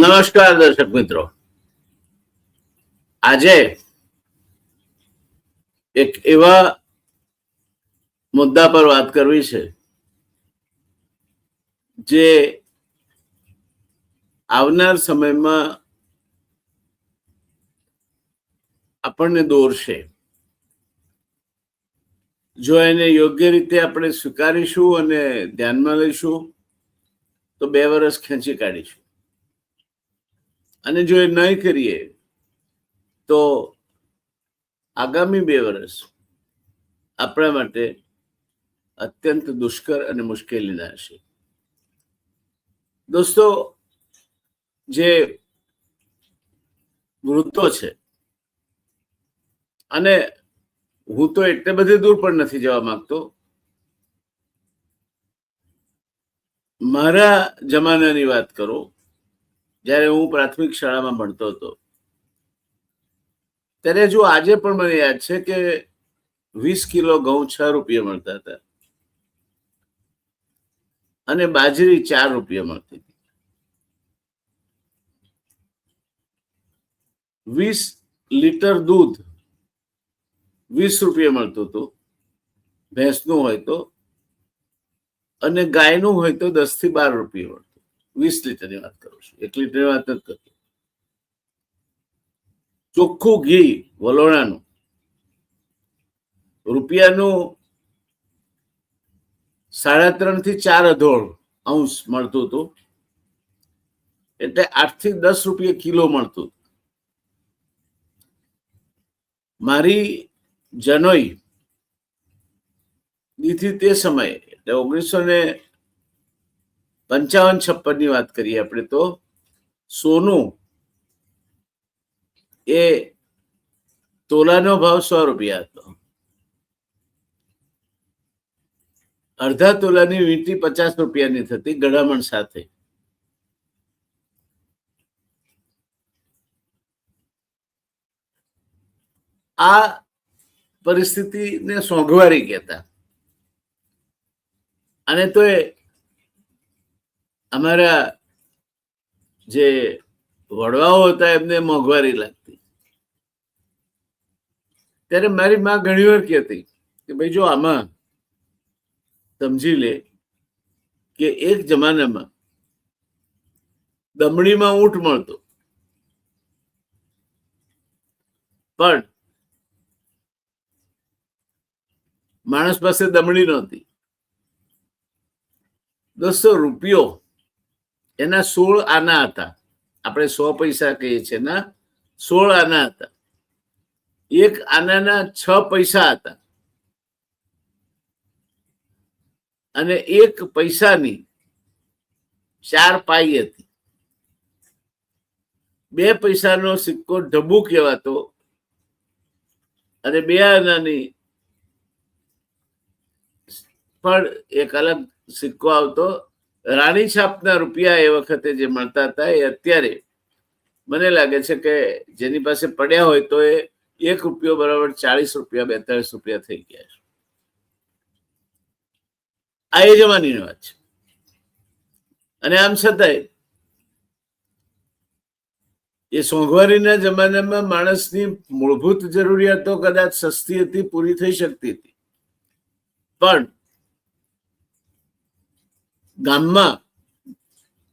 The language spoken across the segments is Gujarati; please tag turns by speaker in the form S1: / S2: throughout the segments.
S1: નમસ્કાર દર્શક મિત્રો, આજે એક એવા મુદ્દા પર વાત કરવી છે જે આવનાર સમયમાં આપણને દોરશે. જો એને યોગ્ય રીતે આપણે સ્વીકારીશું અને ધ્યાનમાં લઈશું તો 2 વર્ષ ખેંચી કાઢીશું, અને જો એ નહીં કરીએ તો આગામી 2 વર્ષ આપણા માટે અત્યંત દુષ્કર અને મુશ્કેલીના હશે. દોસ્તો, જે વૃત્તો છે, અને હું તો એટલે બધે દૂર પણ નથી જવા માંગતો, મારા જમાનાની વાત કરું, જ્યારે હું પ્રાથમિક શાળામાં ભણતો હતો ત્યારે જો આજે પણ મને યાદ છે કે 20 કિલો ઘઉં 6 રૂપિયા મળતા હતા અને બાજરી 4 રૂપિયા મળતી હતી. 20 લીટર દૂધ 20 રૂપિયા મળતું હતું, ભેંસનું હોય તો, અને ગાયનું હોય તો 10 થી 12 રૂપિયા મળતું. 20 લીટરની વાત કરું છું, 1 લીટરની વાત નથી કરતો. ચોખ્ખું ઘી વલોણાનું રૂપિયાનું 3.5 થી 4 અધોળ અંશ મળતું હતું, એટલે 8 થી 10 રૂપિયા કિલો મળતું. મારી જનોઈ દીથી તે સમયે, એટલે 1955-56 ની વાત કરીએ આપણે, તો સોનું એ તોલાનો ભાવ 100 રૂપિયા હતો. અડધા તોલાની વીંટી 50 રૂપિયાની થતી ગળામણ સાથે. આ પરિસ્થિતિને સોંઘવારી કહેતા, અને તો એ અમારા જે વડવાઓ હતા એમને મોંઘવારી લાગતી. ત્યારે મારી માં ઘણી વાર કહેતી કે ભાઈ જો આમાં સમજી લે કે એક જમાનામાં દમડીમાં ઊંટ મળતો, પણ માણસ પાસે દમડી નહોતી. દોસ્તો, રૂપિયો એના 16 આના હતા. આપણે 100 પૈસા કહીએ છીએ ના, 16 આના હતા. એક આનાના 6 પૈસા હતા, અને 1 પૈસાની 4 પાઈ હતી. 2 પૈસાનો સિક્કો ઢબુ કહેવાતો, અને 2 આનાની પણ એક અલગ સિક્કો આવતો. રાણી છાપના રૂપિયા એ વખતે જે મળતા હતા એ અત્યારે મને લાગે છે કે જેની પાસે પડ્યા હોય તો એ 1 રૂપિયો બરાબર 40 રૂપિયા 42 રૂપિયા થઈ ગયા છે. આ એ જમાનીની વાત છે. અને આમ છતાંય એ સોંઘવારીના જમાનામાં માણસની મૂળભૂત જરૂરિયાતો કદાચ સસ્તી હતી, પૂરી થઈ શકતી હતી, પણ ગામમાં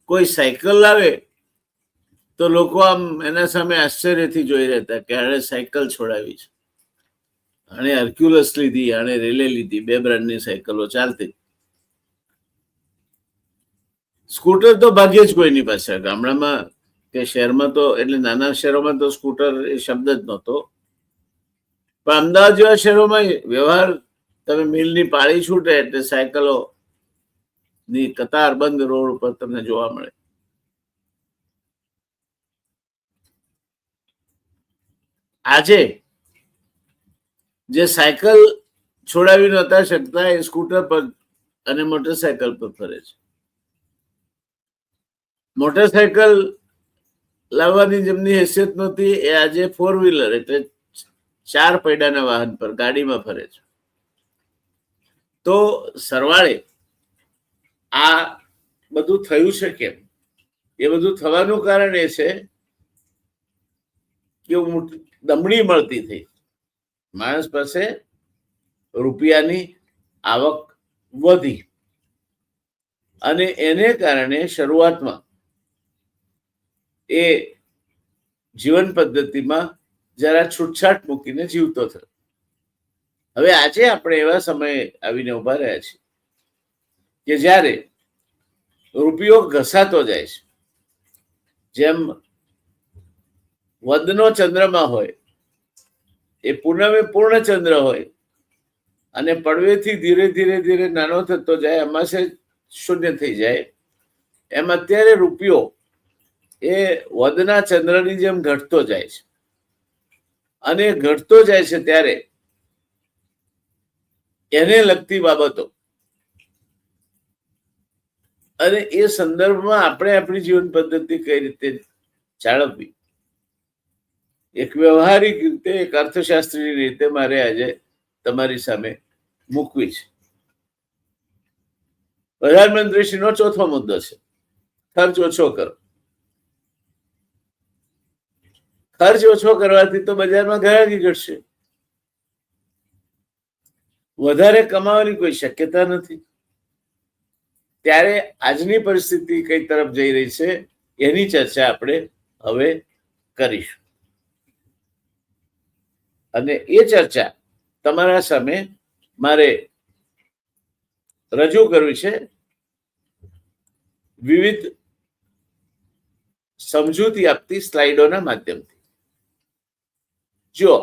S1: કોઈ સાયકલ લાવે તો લોકો આમ એના સામે આશ્ચર્યથી જોઈ રહેતા કે આણે સાયકલ છોડાવી છે, આણે હર્ક્યુલસ લીધી, આણે રેલે લીધી. 2 બ્રાન્ડની સાયકલો ચાલતી. સ્કૂટર તો ભાગ્યે જ કોઈની પાસે. ગામડામાં કે શહેરમાં તો, એટલે નાના શહેરોમાં તો સ્કૂટર એ શબ્દ જ નહોતો, પણ અમદાવાદ જેવા શહેરોમાં વ્યવહાર, તમે મિલની પાળી છૂટે એટલે સાયકલો ની કતાર બંધ રોડ ઉપર તમને જોવા મળે. આજે જે સાયકલ છોડાવી નહોતા શકતા એ સ્કૂટર પર અને મોટરસાયકલ પર ફરે છે. મોટરસાયકલ લાવવાની જેમની હેસિયત નહોતી એ આજે 4 વ્હીલર એટલે 4 પૈડાના વાહન પર, ગાડીમાં ફરે છે. તો સરવાળે આ બધું થયું છે કેમ? એ બધું થવાનું કારણ એ છે કે દમડી મળતી થઈ. માણસ પાસે રૂપિયાની આવક વધી અને એને કારણે શરૂઆતમાં એ જીવન પદ્ધતિમાં જરા છૂટછાટ મૂકીને જીવતો થયો. હવે આજે આપણે એવા સમયે આવીને ઉભા રહ્યા છીએ કે જ્યારે રૂપિયો ઘસાતો જાય છે. જેમ વદનો ચંદ્રમાં હોય એ પૂનમે પૂર્ણ ચંદ્ર હોય અને પડવેથી ધીરે ધીરે ધીરે નાનો થતો જાય, અમાસે શૂન્ય થઈ જાય, એમ અત્યારે રૂપિયો એ વદના ચંદ્રની જેમ ઘટતો જાય છે. અને ઘટતો જાય છે ત્યારે એને લગતી બાબતો અને એ સંદર્ભમાં આપણે આપણી જીવન પદ્ધતિ કઈ રીતે જાળવવી, એક વ્યવહારિક રીતે, એક અર્થશાસ્ત્રીની રીતે મારે આજે તમારી સામે મૂકવી છે. પ્રધાનમંત્રીશ્રીનો ચોથો મુદ્દો છે ખર્ચ ઓછો કરો. ખર્ચ ઓછો કરવાથી તો બજારમાં ઘરાકી ઘટશે, વધારે કમાવાની કોઈ શક્યતા નથી. ત્યારે આજની પરિસ્થિતિ કઈ તરફ જઈ રહી છે એની ચર્ચા આપણે હવે કરીશું. અને એ ચર્ચા તમારા સામે મારે રજૂ કરવી છે વિવિધ સમજૂતી આપતી સ્લાઇડોના માધ્યમથી. જો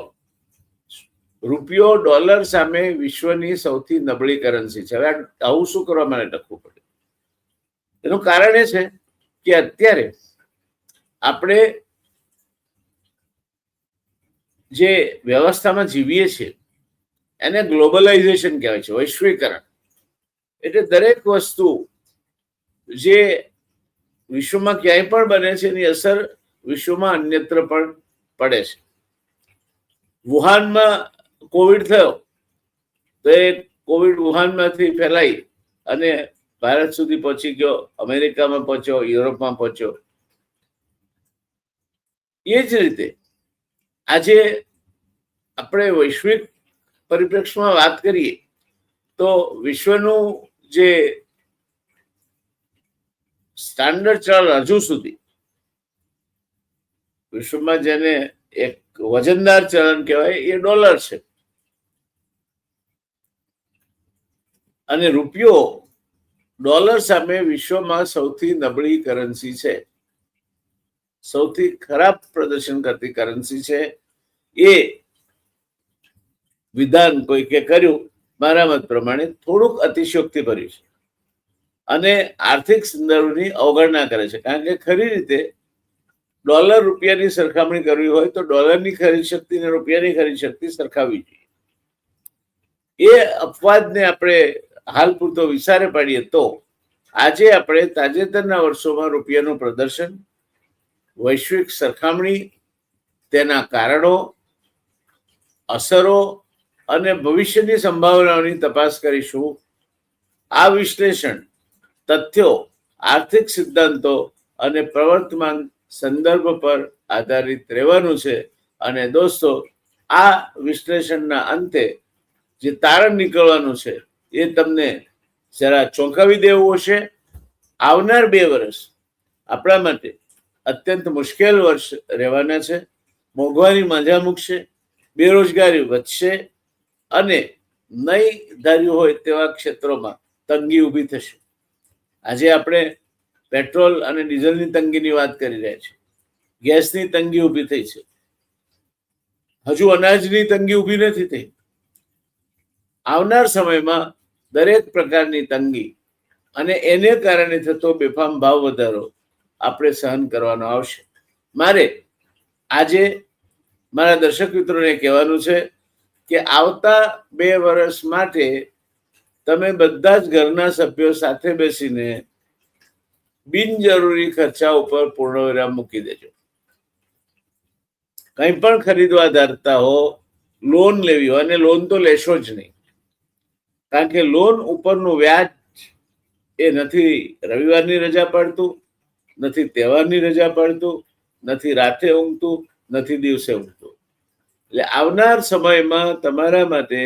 S1: રૂપિયો ડોલર સામે વિશ્વની સૌથી નબળી કરન્સી છે. હવે આવું શું કરવા માટે ટકવું પડે? એનું કારણ એ છે કે અત્યારે આપણે જે વ્યવસ્થામાં જીવીએ છીએ એને ગ્લોબલાઇઝેશન કહેવાય છે, વૈશ્વિકરણ. એટલે દરેક વસ્તુ જે વિશ્વમાં ક્યાંય પણ બને છે એની અસર વિશ્વમાં અન્યત્ર પણ પડે છે. વુહાનમાં કોવિડ થયો તો એ કોવિડ વુહાનમાંથી ફેલાઈ અને ભારત સુધી પહોંચી ગયો, અમેરિકામાં પહોંચ્યો, યુરોપમાં પહોંચ્યો. એ જ રીતે આજે આપણે વૈશ્વિક પરિપ્રેક્ષમાં વાત કરીએ તો વિશ્વનું જે સ્ટાન્ડર્ડ ચલણ હજુ સુધી વિશ્વમાં જેને એક વજનદાર ચલણ કહેવાય એ ડોલર છે. અને રૂપિયો ડોલર સામે વિશ્વમાં સૌથી નબળી કરન્સી છે, સૌથી ખરાબ પ્રદર્શન કરતી કરન્સી છે. એ વિધાન કોઈકે કર્યું મારા મત પ્રમાણે થોડુંક અતિશયોક્તિ ભર્યું છે અને આર્થિક સંદર્ભની અવગણના કરે છે. કારણ કે ખરી રીતે ડોલર રૂપિયાની સરખામણી કરવી હોય તો ડોલરની ખરીદ શક્તિ અને રૂપિયાની ખરીદ શક્તિ સરખાવવી જોઈએ. એ અપવાદને આપણે હાલ પૂરતો વિચારે પાડીએ તો આજે આપણે તાજેતરના વર્ષોમાં રૂપિયાનું પ્રદર્શન, વૈશ્વિક સરખામણી, તેના કારણો, અસરો અને ભવિષ્યની સંભાવનાઓની તપાસ કરીશું. આ વિશ્લેષણ તથ્યો, આર્થિક સિદ્ધાંતો અને પ્રવર્તમાન સંદર્ભ પર આધારિત રહેવાનું છે. અને દોસ્તો, આ વિશ્લેષણના અંતે જે તારણ નીકળવાનું છે એ તમને જરા ચોંકાવી દેવું હશે. આવનાર 2 વર્ષ આપણા માટે અત્યંત મુશ્કેલ વર્ષ રહેવાના છે. મોંઘવારી માંજા મૂકશે, બેરોજગારી વધશે અને નહીં ધાર્યું હોય તેવા ક્ષેત્રોમાં તંગી ઊભી થશે. આજે આપણે પેટ્રોલ અને ડીઝલની તંગીની વાત કરી રહ્યા છીએ, ગેસની તંગી ઊભી થઈ છે, હજુ અનાજની તંગી ઊભી નથી થઈ. આવનાર સમયમાં દરેક પ્રકારની તંગી અને એને કારણે થતો બેફામ ભાવ વધારો આપણે સહન કરવાનો આવશે. મારે આજે મારા દર્શક મિત્રોને કહેવાનું છે કે આવતા 2 વર્ષ માટે તમે બધા જ ઘરના સભ્યો સાથે બેસીને બિનજરૂરી ખર્ચા ઉપર પૂર્ણવિરામ મૂકી દેજો. કંઈ પણ ખરીદવા ધારતા હો, લોન લેવી હોય, અને લોન તો લેશો જ નહીં, કારણ કે લોન ઉપરનું વ્યાજ એ નથી રવિવારની રજા પડતું, નથી તહેવારની રજા પાડતું, નથી રાતે ઊંઘતું, નથી દિવસે ઊંઘતું. એટલે આવનાર સમયમાં તમારા માટે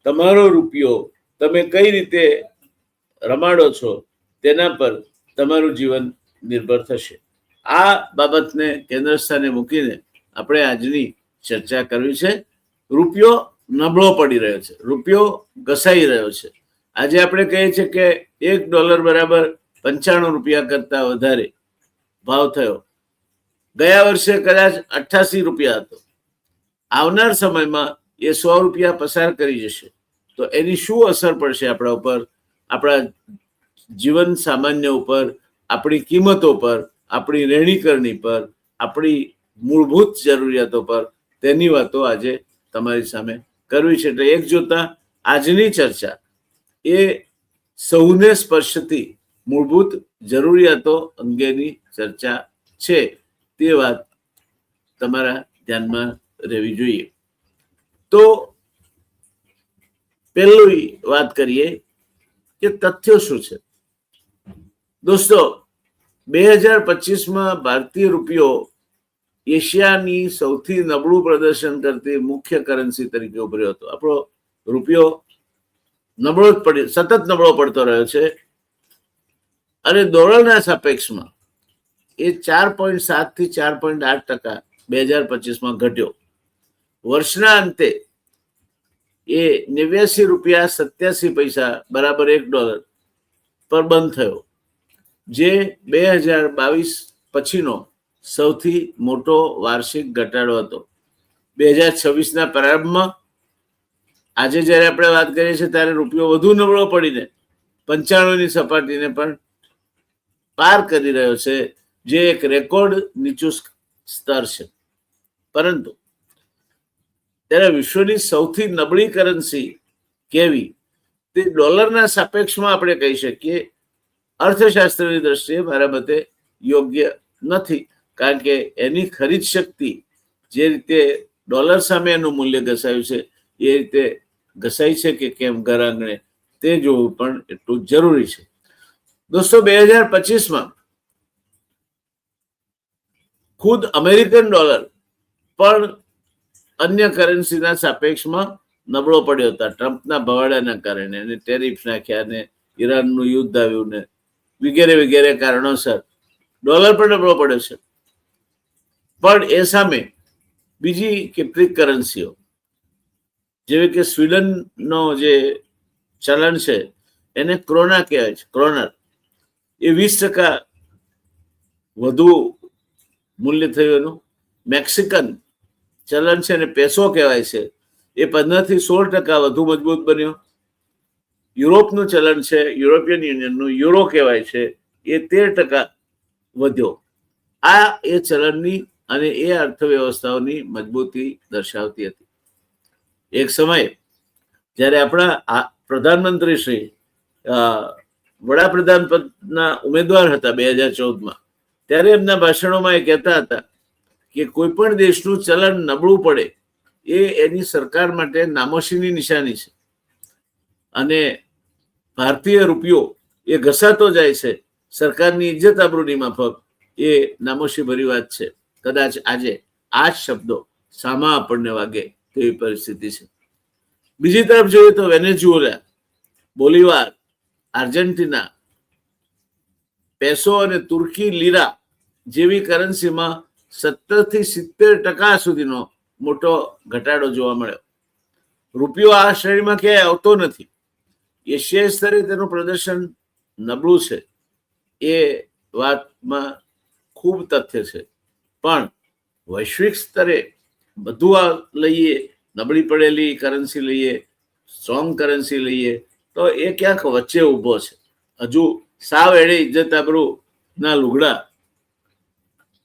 S1: તમારો રૂપિયો તમે કઈ રીતે રમાડો છો તેના પર તમારું જીવન નિર્ભર થશે. આ બાબતને કેન્દ્ર સ્થાને મૂકીને આપણે આજની ચર્ચા કરવી છે. રૂપિયો નબળો પડી રહ્યો છે, રૂપિયો ઘસાઈ રહ્યો છે. આજે આપણે કહીએ છીએ કે $1 બરાબર 95 રૂપિયા કરતા વધારે ભાવ થયો. ગયા વર્ષે કદાચ 88 રૂપિયા હતો. આવનાર સમયમાં એ 100 રૂપિયા પસાર કરી જશે. તો એની શું અસર પડશે આપણા ઉપર, આપણા જીવન સામાન્ય ઉપર, આપણી કિંમતો પર, આપણી રહેણીકરણી પર, આપણી મૂળભૂત જરૂરિયાતો પર, તેની વાતો આજે તમારી સામે કરવી છે. એટલે એક જોતા આજની ચર્ચા એ સૌને સ્પર્શતી મૂળભૂત જરૂરિયાતો અંગેની ચર્ચા છે. તે વાત તમારા ધ્યાનમાં રહેવી જોઈએ. તો પહેલી વાત કરીએ કે તથ્યો શું છે. દોસ્તો, 2025માં ભારતીય રૂપિયો એશિયાની સૌથી નબળું પ્રદર્શન કરતી મુખ્ય કરન્સી તરીકે ઉભર્યો હતો. આપણો રૂપિયો નબળો જ પડ્યો, સતત નબળો પડતો રહ્યો છે. અને ડોલરના સાપેક્ષમાં એ 4.7 થી 4.8% 2025માં ઘટ્યો. વર્ષના અંતે એ 89 રૂપિયા 87 પૈસા બરાબર $1 પર બંધ થયો, જે 2022 પછીનો સૌથી મોટો વાર્ષિક ઘટાડો હતો. 2026ના પ્રારંભમાં આજે જ્યારે આપણે વાત કરીએ છીએ ત્યારે રૂપિયો વધુ નબળો પડીને 95ની સપાટીને પણ પાર કરી રહ્યો છે, જે એક રેકોર્ડ નીચું સ્તર છે. પરંતુ ત્યારે વિશ્વની સૌથી નબળી કરન્સી કેવી તે ડોલરના સાપેક્ષમાં આપણે કહી શકીએ અર્થશાસ્ત્રની દ્રષ્ટિએ મારા મતે યોગ્ય નથી. કારણ કે એની ખરીદ શક્તિ જે રીતે ડોલર સામે એનું મૂલ્ય ઘસાયું છે એ રીતે ઘસાય છે કે કેમ ઘર આંગણે તે જોવું પણ એટલું જરૂરી છે. દોસ્તો, 2025માં ખુદ અમેરિકન ડોલર પણ અન્ય કરન્સીના સાપેક્ષમાં નબળો પડ્યો હતા. ટ્રમ્પના ભવાડાના કારણે અને ટેરિફ નાખ્યા ને ઈરાનનું યુદ્ધ આવ્યું ને વગેરે વગેરે કારણોસર ડોલર પણ નબળો પડ્યો છે. પણ એ સામે બીજી કેટલીક કરન્સીઓ જેવી કે સ્વીડનનો જે ચલણ છે એને ક્રોના કહેવાય છે, ક્રોનર, એ 20% વધુ મૂલ્ય થયું એનું. મેક્સિકન ચલણ છે અને પેસો કહેવાય છે, એ 15 થી 16% વધુ મજબૂત બન્યો. યુરોપનું ચલણ છે, યુરોપિયન યુનિયનનું યુરો કહેવાય છે, એ 13% વધ્યો. આ એ ચલણની અને એ અર્થવ્યવસ્થાઓની મજબૂતી દર્શાવતી હતી. એક સમય જ્યારે આપણા પ્રધાનમંત્રી શ્રી વડાપ્રધાન પદના ઉમેદવાર હતા 2014માં, ત્યારે એમના ભાષણોમાં એ કહેતા હતા કે કોઈ પણ દેશનું ચલણ નબળું પડે એ એની સરકાર માટે નામોશીની નિશાની છે. અને ભારતીય રૂપિયો એ ઘસાતો જાય છે સરકારની ઇજ્જત આબરૂની માફક, એ નામોશી ભરી વાત છે. કદાચ આજે આ જ શબ્દો સામા આપણને વાગે તેવી પરિસ્થિતિ છે. બીજી તરફ જોઈએ તો વેનેઝુએલા, બોલિવાર, આર્જેન્ટિના, પેસો અને તુર્કી લીરા જેવી કરન્સીમાં 70 થી 70% સુધીનો મોટો ઘટાડો જોવા મળ્યો. રૂપિયો આ શ્રેણીમાં ક્યાંય આવતો નથી. એશિયાઈ સ્તરે તેનું પ્રદર્શન નબળું છે એ વાતમાં ખૂબ તથ્ય છે. પણ વૈશ્વિક સ્તરે બધું આ લઈએ, નબળી પડેલી કરન્સી લઈએ, સ્ટ્રોંગ કરન્સી લઈએ, તો એ ક્યાંક વચ્ચે ઊભો છે. હજુ સાવ એડે ઇજ્જત આબરૂ ના લુગડા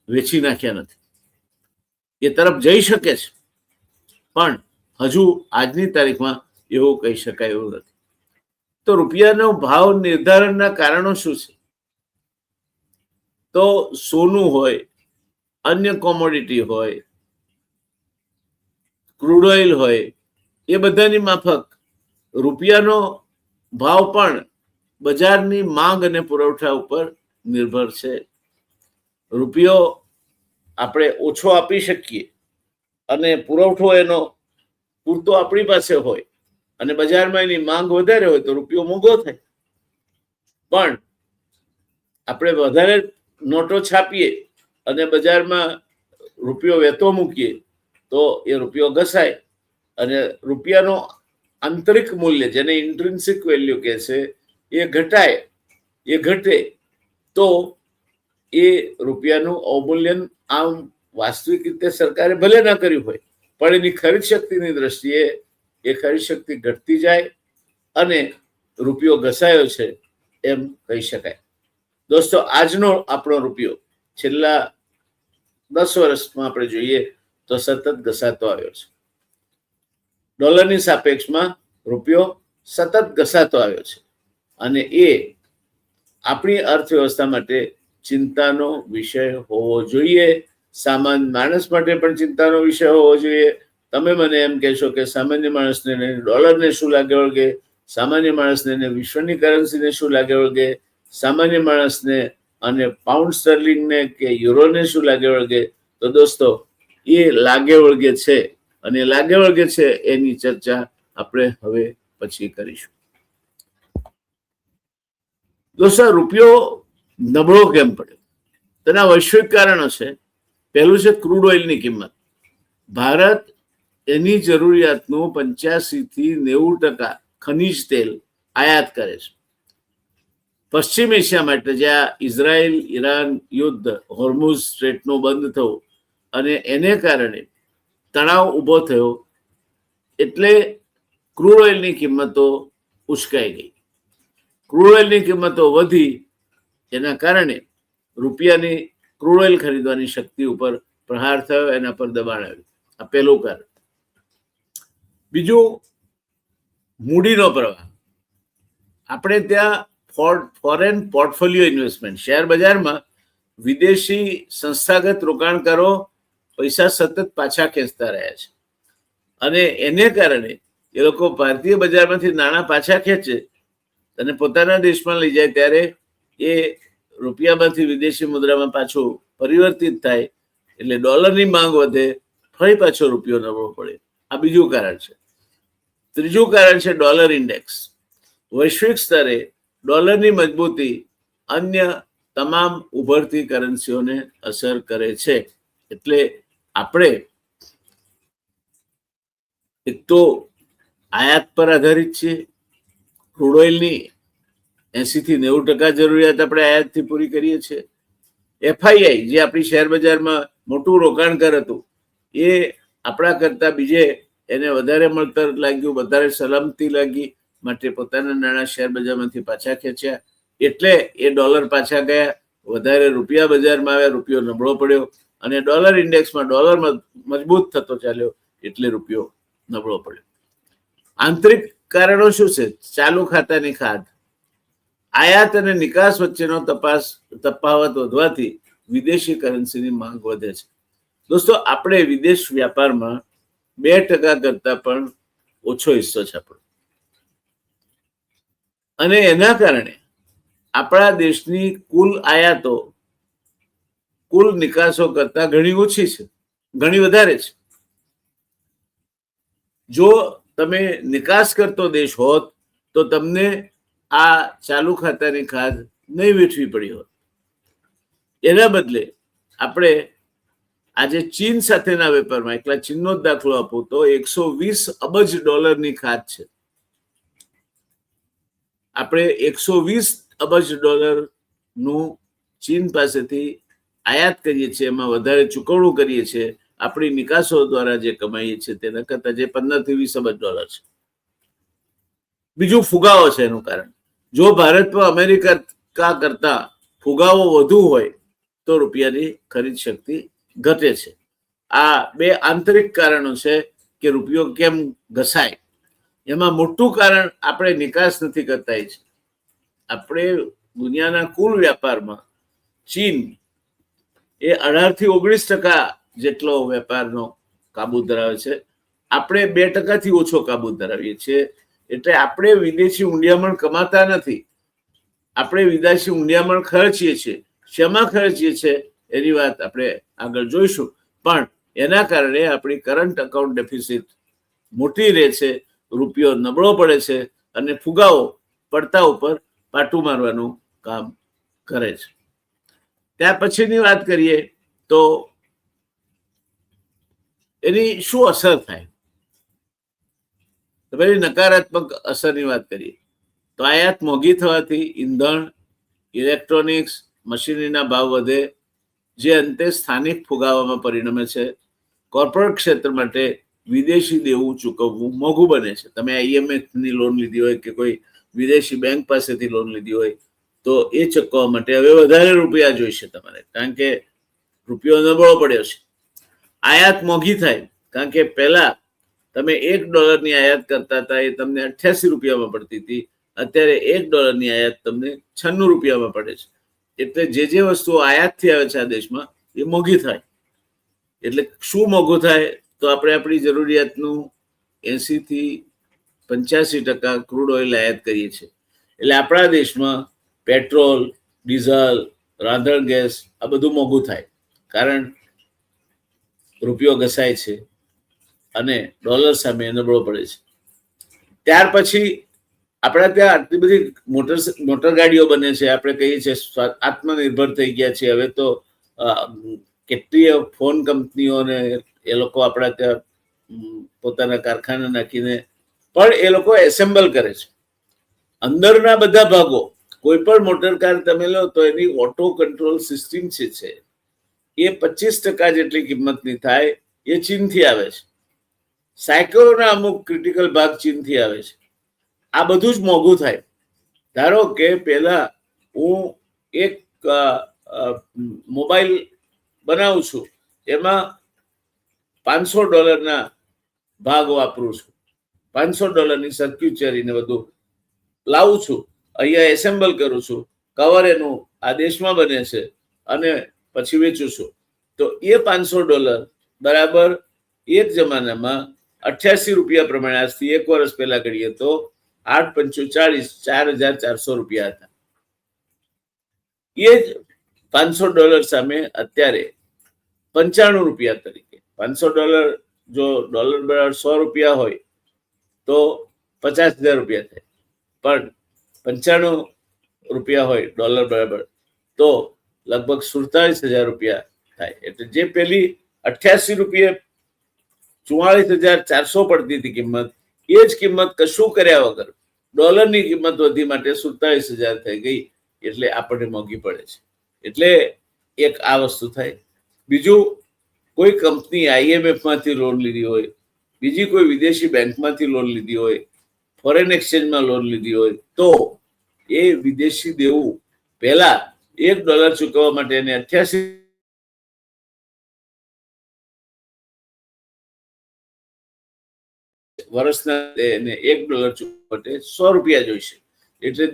S1: વેચી નાખ્યા નથી. એ તરફ જઈ શકે છે, પણ હજુ આજની તારીખમાં એવું કહી શકાય એવું નથી. તો રૂપિયાનો ભાવ નિર્ધારણના કારણો શું છે? તો સોનું હોય, અન્ય કોમોડિટી હોય, ક્રૂડ ઓઇલ હોય, એ બધાની માફક રૂપિયાનો ભાવ પણ બજારની માંગ અને પુરવઠા ઉપર નિર્ભર છે. રૂપિયો આપણે ઓછો આપી શકીએ અને પુરવઠો એનો પૂરતો આપણી પાસે હોય અને બજારમાં એની માંગ વધારે હોય તો રૂપિયો મોંઘો થાય. પણ આપણે વધારે નોટો છાપીએ અને બજારમાં રૂપિયો વહેતો મૂકીએ તો એ રૂપિયો ઘસાય અને રૂપિયાનો આંતરિક મૂલ્ય, જેને ઇન્ટ્રિન્સિક વેલ્યુ કહે છે, એ ઘટાય, એ ઘટે તો એ રૂપિયાનું અવમૂલ્યન આમ વાસ્તવિક રીતે સરકારે ભલે ના કર્યું હોય પણ એની ખરીદ શક્તિની દ્રષ્ટિએ એ ખરીદ શક્તિ ઘટતી જાય અને રૂપિયો ઘસાયો છે એમ કહી શકાય. દોસ્તો, આજનો આપણો રૂપિયો છેલ્લા 10 વર્ષમાં આપણે જોઈએ તો સતત ઘસાતો આવ્યો છે. ડોલરની સાપેક્ષમાં રૂપિયો સતત ઘસાતો આવ્યો છે અને એ આપણી અર્થવ્યવસ્થા માટે ચિંતાનો વિષય હોવો જોઈએ. સામાન્ય માણસ માટે પણ ચિંતાનો વિષય હોવો જોઈએ. તમે મને એમ કહેશો કે સામાન્ય માણસને ડોલરને શું લાગે વળગે, સામાન્ય માણસને વિશ્વની કરન્સીને શું લાગે વળગે, સામાન્ય માણસને અને પાઉન્ડ સ્ટર્લિંગને કે યુરોને શું લાગે વળગે? તો દોસ્તો, એ લાગે વળગે છે અને લાગે વળગે છે એની ચર્ચા આપણે હવે પછી કરીશું. દોસ્તો, રૂપિયો નબળો કેમ પડ્યો? તેના વૈશ્વિક કારણો છે. પહેલું છે ક્રૂડ ઓઇલની કિંમત. ભારત એની જરૂરિયાતનું 85 થી 90% ખનીજ તેલ આયાત કરે છે. પશ્ચિમ એશિયા માટે, જ્યાં ઇઝરાયલ ઈરાન યુદ્ધ, હોર્મુઝ સ્ટ્રેટનું બંધ થવું અને એને કારણે તણાવ ઊભો થયો એટલે ક્રૂડ ઓઇલની કિંમતો ઉચકાઈ ગઈ. ક્રૂડ ઓઇલની કિંમતો વધી, એના કારણે રૂપિયાની ક્રૂડ ઓઇલ ખરીદવાની શક્તિ ઉપર પ્રહાર થયો, એના પર દબાણ આવ્યું. આ પહેલું કારણ. બીજું, મૂડીનો પ્રવાહ. આપણે ત્યાં ફોરેન પોર્ટફોલિયો ઇન્વેસ્ટમેન્ટ, શેર બજારમાં વિદેશી સંસ્થાગત રોકાણકારો પૈસા સતત પાછા ખેંચતા રહ્યા છે અને એને કારણે એ લોકો ભારતીય બજારમાંથી નાણાં પાછા ખેંચે અને પોતાના દેશમાં લઈ જાય ત્યારે એ રૂપિયામાંથી વિદેશી મુદ્રામાં પાછું પરિવર્તિત થાય એટલે ડોલરની માંગ વધે, ફરી પાછો રૂપિયો નબળો પડે. આ બીજું કારણ છે. ત્રીજું કારણ છે ડોલર ઇન્ડેક્સ. વૈશ્વિક સ્તરે ડોલરની મજબૂતી અન્ય તમામ ઉભરતી કરન્સીઓને અસર કરે છે. એટલે આપણે એક તો આયાત પર આધારિત છીએ. ક્રૂડ ઓઇલની 80 થી 90% જરૂરિયાત આપણે આયાતથી પૂરી કરીએ છીએ. એફઆઈઆઈ, જે આપણી શેર બજારમાં મોટું રોકાણકાર હતું, એ આપણા કરતા બીજે એને વધારે મળતર લાગ્યું, વધારે સલામતી લાગી, માટે પોતાના નાણાં શેર બજારમાંથી પાછા ખેંચ્યા એટલે એ ડોલર પાછા ગયા, વધારે રૂપિયા બજારમાં આવ્યા, રૂપિયો નબળો પડ્યો અને ડોલર ઇન્ડેક્સમાં ડોલર મજબૂત થતો ચાલ્યો એટલે રૂપિયો નબળો પડ્યો. આંતરિક કારણો શું છે? ચાલુ ખાતાની ખાધ. આયાત અને નિકાસ વચ્ચેનો તફાવત વધવાથી વિદેશી કરન્સીની માંગ વધે છે. દોસ્તો, આપણે વિદેશ વ્યાપારમાં 2% કરતા પણ ઓછો હિસ્સો છે આપણો અને એના કારણે આપણા દેશની કુલ આયાતો કુલ નિકાસો કરતા ઘણી ઓછી છે, ઘણી વધારે છે. જો તમે નિકાસ કરતો દેશ હોત તો તમને આ ચાલુ ખાતાની ખાધ નહીં વેઠવી પડી હોત. એના બદલે આપણે આજે ચીન સાથેના વેપારમાં, એકલા ચીનનો જ દાખલો આપું તો $120 અબજની ખાધ છે. આપણે $120 અબજનું ચીન પાસેથી આયાત કરીએ છીએ, એમાં વધારે ચૂકવણું કરીએ છીએ આપણી નિકાસો દ્વારા જે કમાઈએ છીએ તેના કરતા, જે $15 થી $20 અબજ છે. બીજું ફુગાવો છે એનું કારણ. જો ભારતમાં અમેરિકા કરતા ફુગાવો વધુ હોય તો રૂપિયાની ખરીદ શક્તિ ઘટે છે. આ બે આંતરિક કારણો છે કે રૂપિયો કેમ ઘસાય. એમાં મોટું કારણ આપણે નિકાસ નથી કરતા છે. આપણે દુનિયાના કુલ વ્યાપારમાં ચીન એ 18 થી 19% જેટલો વેપારનો કાબુ ધરાવે છે. આપણે 2% થી ઓછો કાબુ ધરાવીએ છીએ. એટલે આપણે વિદેશી ઊંડિયામણ કમાતા નથી, આપણે વિદેશી ઊંડિયામણ ખર્ચીએ છીએ. શેમાં ખર્ચીએ છીએ? એની વાત આપણે આગળ જોઈશું. પણ એના કારણે આપણી કરંટ અકાઉન્ટ ડેફિસિટ મોટી રહે છે, રૂપિયો નબળો પડે છે અને ફુગાવો પડતા ઉપર પાટું મારવાનું કામ કરે છે. ત્યાર પછીની વાત કરીએ તો એની શું અસર થાય, તો પેલી નકારાત્મક અસરની વાત કરીએ તો આયાત મોંઘી થવાથી ઈંધણ, ઇલેક્ટ્રોનિક્સ, મશીનરીના ભાવ વધે, જે અંતે સ્થાનિક ફુગાવામાં પરિણમે છે. કોર્પોરેટ ક્ષેત્ર માટે વિદેશી દેવું ચૂકવવું મોંઘું બને છે. તમે IMF ની લોન લીધી હોય કે કોઈ વિદેશી બેંક પાસેથી લોન લીધી હોય તો એ ચૂકવવા માટે હવે વધારે રૂપિયા જોઈશે તમારે, કારણ કે રૂપિયો નબળો પડ્યો છે. આયાત મોંઘી થાય, કારણ કે પહેલા તમે $1 આયાત કરતા હતા એ તમને 88 રૂપિયામાં પડતી હતી, અત્યારે $1 આયાત તમને 96 રૂપિયામાં પડે છે. એટલે જે વસ્તુઓ આયાતથી આવે છે આ દેશમાં એ મોંઘી થાય. એટલે શું મોંઘું થાય, તો આપણે આપણી જરૂરિયાતનું 80 થી 85% ક્રૂડ ઓઇલ આયાત કરીએ છીએ. એટલે આપણા દેશમાં પેટ્રોલ, ડીઝલ, રાંધણ ગેસ આ બધું મોંઘું થાય, કારણ રૂપિયો ઘસાય છે અને ડોલર સામે નબળો પડે છે. ત્યાર પછી આપણા ત્યાં આટલી બધી મોટર ગાડીઓ બને છે, આપણે કહીએ છીએ આત્મનિર્ભર થઈ ગયા છે. હવે તો કેટલીય ફોન કંપનીઓને એ લોકો આપણા ત્યાં પોતાના કારખાના નાખીને પણ એ લોકો એસેમ્બલ કરે છે. અંદરના બધા ભાગો, કોઈ પણ મોટર કાર તમે લો તો એની ઓટો કંટ્રોલ સિસ્ટમ છે એ 25% જેટલી કિંમતની થાય, એ ચીનથી આવે છે. સાયકલોના અમુક ક્રિટિકલ ભાગ ચીનથી આવે છે. આ બધું જ મોંઘું થાય. ધારો કે પહેલા હું એક મોબાઈલ બનાવું છું, એમાં $500 ભાગ વાપરું છું, $500 સર્ક્યુચરીને બધું લાવું છું, અહીંયા એસેમ્બલ કરું છું, કવર એનું આ દેશમાં બને છે અને પછી વેચું છું. તો એ $500 બરાબર એક જમાનામાં 88 રૂપિયા પ્રમાણે, આજથી 1 વર્ષ પહેલા ગણીએ તો 8×5 = 4,400 રૂપિયા હતા. એ જ $500 સામે અત્યારે 95 રૂપિયા તરીકે. $500 જો ડોલર બરાબર 100 રૂપિયા હોય તો 50,000 રૂપિયા થાય, પણ 95 રૂપિયા હોય ડોલર બરાબર તો લગભગ 47,000 રૂપિયા થાય. એટલે જે પેલી 88 રૂપિયા 44,400 પડતી હતી કિંમત, એ જ કિંમત કશું કર્યા વગર ડોલરની કિંમત વધી માટે 47,000 થઈ ગઈ. એટલે આપણને મોંઘી પડે છે. એટલે એક આ વસ્તુ થાય. બીજું, કોઈ કંપની IMF માંથી લોન લીધી હોય, બીજી કોઈ વિદેશી બેંકમાંથી લોન લીધી હોય, ફોરેન એક્સચેન્જમાં લોન લીધી હોય, તો એ વિદેશી દેવું પહેલા $1 ચૂકવવા માટે એને 88 વર્ષના એને $1 ચૂકવવા માટે 100 રૂપિયા જોઈશે. એટલે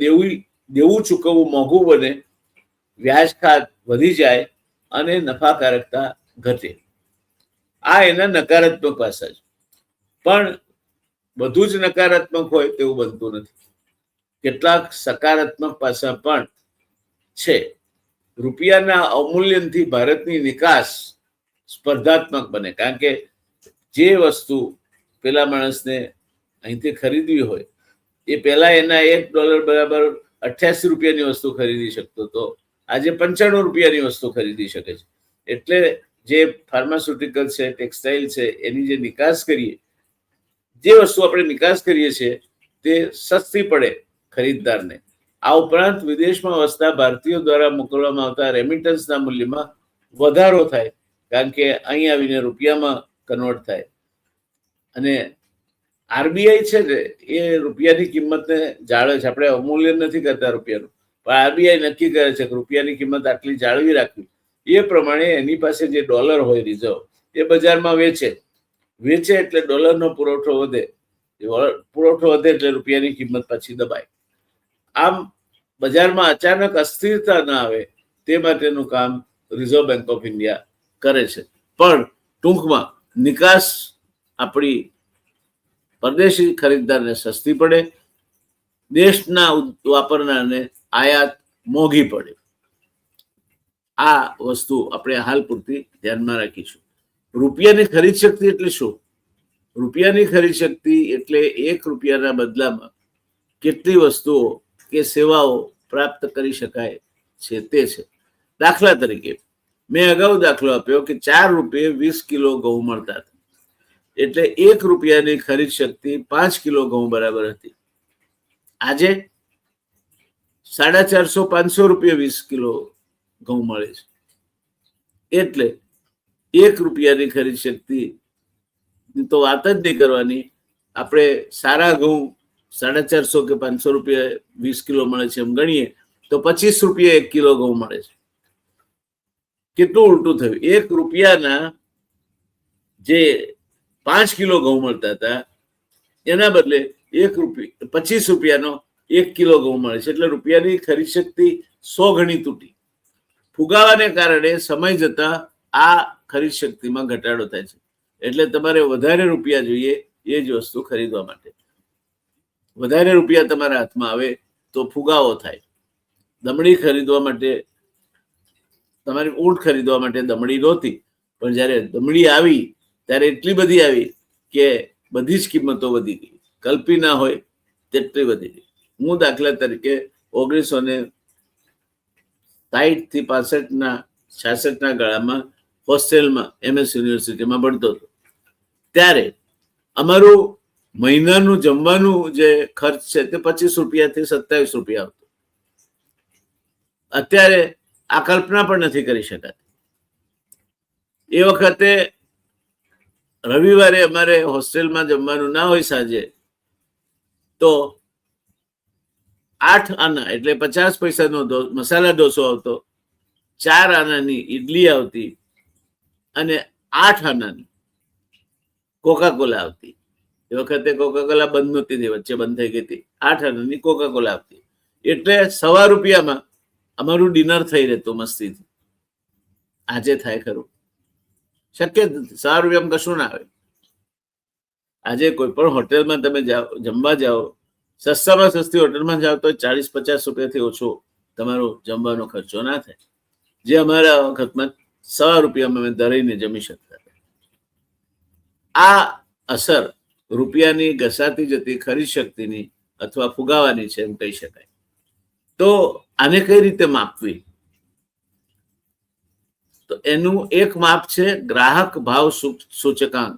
S1: દેવું ચૂકવવું મોંઘું બને, વ્યાજ ખાત વધી જાય અને નફાકારકતા ઘટે. આ એના નકારાત્મક પાસા છે. પણ બધું જ નકારાત્મક હોય તેવું બનતું નથી. કેટલાક સકારાત્મક પાસા પણ છે. રૂપિયાના અવમૂલ્યનથી ભારતની નિકાસ સ્પર્ધાત્મક બને, કારણ કે જે વસ્તુ પેલા માણસને અહીંથી ખરીદવી હોય એ પહેલા એના $1 બરાબર 88 રૂપિયાની વસ્તુ ખરીદી શકતો હતો, આજે 95 રૂપિયાની વસ્તુ ખરીદી શકે છે. એટલે જે ફાર્માસ્યુટિકલ છે, ટેક્સટાઇલ છે, એની જે નિકાસ કરીએ, જે વસ્તુ આપણે નિકાસ કરીએ છીએ તે સસ્તી પડે ખરીદદારને. આ ઉપરાંત વિદેશમાં વસતા ભારતીયો દ્વારા મોકલવામાં આવતા રેમિટન્સના મૂલ્યમાં વધારો થાય, કારણ કે અહીં આવીને રૂપિયામાં કન્વર્ટ થાય. અને RBI છે ને એ રૂપિયાની કિંમતને જાળવે છે. આપણે અવમૂલ્યન નથી કરતા રૂપિયાનું, પણ RBI નક્કી કરે છે કે રૂપિયાની કિંમત આટલી જાળવી રાખવી. એ પ્રમાણે એની પાસે જે ડોલર હોય રિઝર્વ, એ બજારમાં વેચે એટલે ડોલરનો પુરવઠો વધે. પુરવઠો વધે એટલે રૂપિયાની કિંમત પાછી દબાય. આમ બજારમાં અચાનક અસ્થિરતા ના આવે તે માટેનું કામ રિઝર્વ બેંક ઓફ ઇન્ડિયા કરે છે. પણ ટૂંકમાં નિકાસ આપણી પરદેશી ખરીદદારને સસ્તી પડે, દેશના વાપરનારને આયાત મોંઘી પડે. આ વસ્તુ આપણે હાલ પૂરતી ધ્યાનમાં રાખીશું. રૂપિયાની ખરીદ શક્તિ એટલે શું? રૂપિયાની ખરીદ શક્તિ એટલે 1 રૂપિયાના બદલામાં કેટલી વસ્તુઓ કે સેવાઓ પ્રાપ્ત કરી શકાય છે તે છે. દાખલા તરીકે મેં અગાઉ દાખલો આપ્યો કે 4 રૂપિયે 20 કિલો ઘઉં મળતા હતા, એટલે 1 રૂપિયાની ખરીદ શક્તિ 5 કિલો ઘઉં બરાબર હતી. આજે 450 500 રૂપિયા 20 કિલો ઘઉં મળે છે, એટલે 1 રૂપિયાની ખરીદ શક્તિ તો વાત જ નહીં કરવાની. આપણે સારા ઘઉં 450 કે 500 રૂપિયા 20 કિલો મળે છે એમ ગણીએ તો 25 રૂપિયા 1 કિલો ઘઉં મળે છે. કેટલું ઉલટું થયું? 1 રૂપિયાના જે 5 કિલો ઘઉં મળતા હતા એના બદલે 25 રૂપિયાનો 1 કિલો ઘઉં મળે છે, એટલે રૂપિયાની ખરીદ શક્તિ 100 ગણી તૂટી. ફુગાવાને કારણે સમય જતા આ ખરીદ શક્તિમાં ઘટાડો થાય છે, એટલે તમારે વધારે રૂપિયા જોઈએ એ જ વસ્તુ ખરીદવા માટે. વધારે રૂપિયા તમારા હાથમાં આવે તો ફુગાવો થાય. દમડી ખરીદવા માટે, તમારે ઊંટ ખરીદવા માટે દમડી નહોતી, પણ જ્યારે દમડી આવી ત્યારે એટલી બધી આવી કે બધી જ કિંમતો વધી ગઈ. કલ્પી ના હોય તેટલી વધી ગઈ. હું દાખલા તરીકે 1960 થી 65 ગાળામાં હોસ્ટેલમાં MS યુનિવર્સિટીમાં ભણતો હતો. ત્યારે અમારું મહિનાનું જમવાનું જે ખર્ચ છે તે 25 રૂપિયાથી 27 રૂપિયા આવતો. અત્યારે આ કલ્પના પણ નથી કરી શકાતી. એ વખતે રવિવારે અમારે હોસ્ટેલમાં જમવાનું ના હોય સાંજે તો 8 આના એટલે 50 પૈસાનો મસાલા ઢોસો આવતો, 4 આનાની ઈડલી આવતી અને 8 આનાની કોકા-કોલા આવતી. એ વખતે કોકા-કોલા બંધ નહોતી થઈ, વચ્ચે બંધ થઈ ગઈ હતી. 8 આનાની કોકા-કોલા આવતી, એટલે 1.25 રૂપિયામાં અમારું ડિનર થઈ રહેતું મસ્તીથી. આજે થાય ખરું? શક્ય જ નથી. 1.25 રૂપિયામાં કશું ના આવે. આજે કોઈ પણ હોટેલમાં તમે જાઓ, જમવા જાઓ, સસ્તામાં સસ્તી હોટલમાં જાઓ તો 40-50 રૂપિયાથી ઓછો તમારો જમવાનો ખર્ચો ના થાય, જે અમારા વખતમાં 1.25 રૂપિયામાં અમે ધરીને જમી શકતા હતા. આ અસર રૂપિયાની ઘસાતી જતી ખરીદ શક્તિની અથવા ફુગાવાની છે એમ કહી શકાય. તો આને કઈ રીતે માપવી? તો એનું એક માપ છે ગ્રાહક ભાવ સૂચકાંક,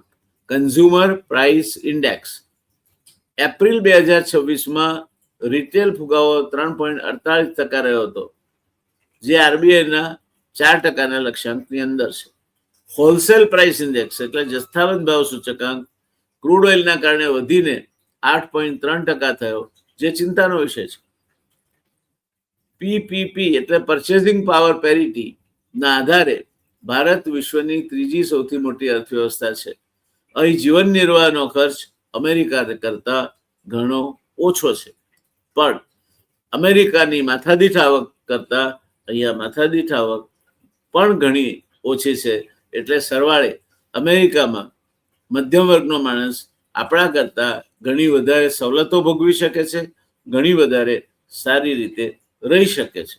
S1: કન્ઝ્યુમર પ્રાઇસ ઇન્ડેક્સ. એપ્રિલ 2026માં રિટેલ ફુગાવો 3.48% રહ્યો હતો, જે RBIના 4%ના લક્ષ્યાંકની અંદર છે. હોલસેલ પ્રાઇસ ઇન્ડેક્સ એટલે જથ્થાબંધ ભાવ સૂચકાંક ક્રૂડ ઓઇલના કારણે વધીને 8.3% થયો, જે ચિંતાનો વિષય છે. PPP એટલે પર્ચેસિંગ પાવર પેરિટી ના આધારે ભારત વિશ્વની 3જી સૌથી મોટી અર્થવ્યવસ્થા છે. અહીં જીવન નિર્વાહનો ખર્ચ અમેરિકા કરતા ઘણો ઓછો છે, પણ અમેરિકાની માથાદીઠ આવક કરતા અહીંયા માથાદીઠ આવક પણ ઘણી ઓછી છે. એટલે સરવાળે અમેરિકામાં મધ્યમ વર્ગનો માણસ આપણા કરતા ઘણી વધારે સવલતો ભોગવી શકે છે, ઘણી વધારે સારી રીતે રહી શકે છે.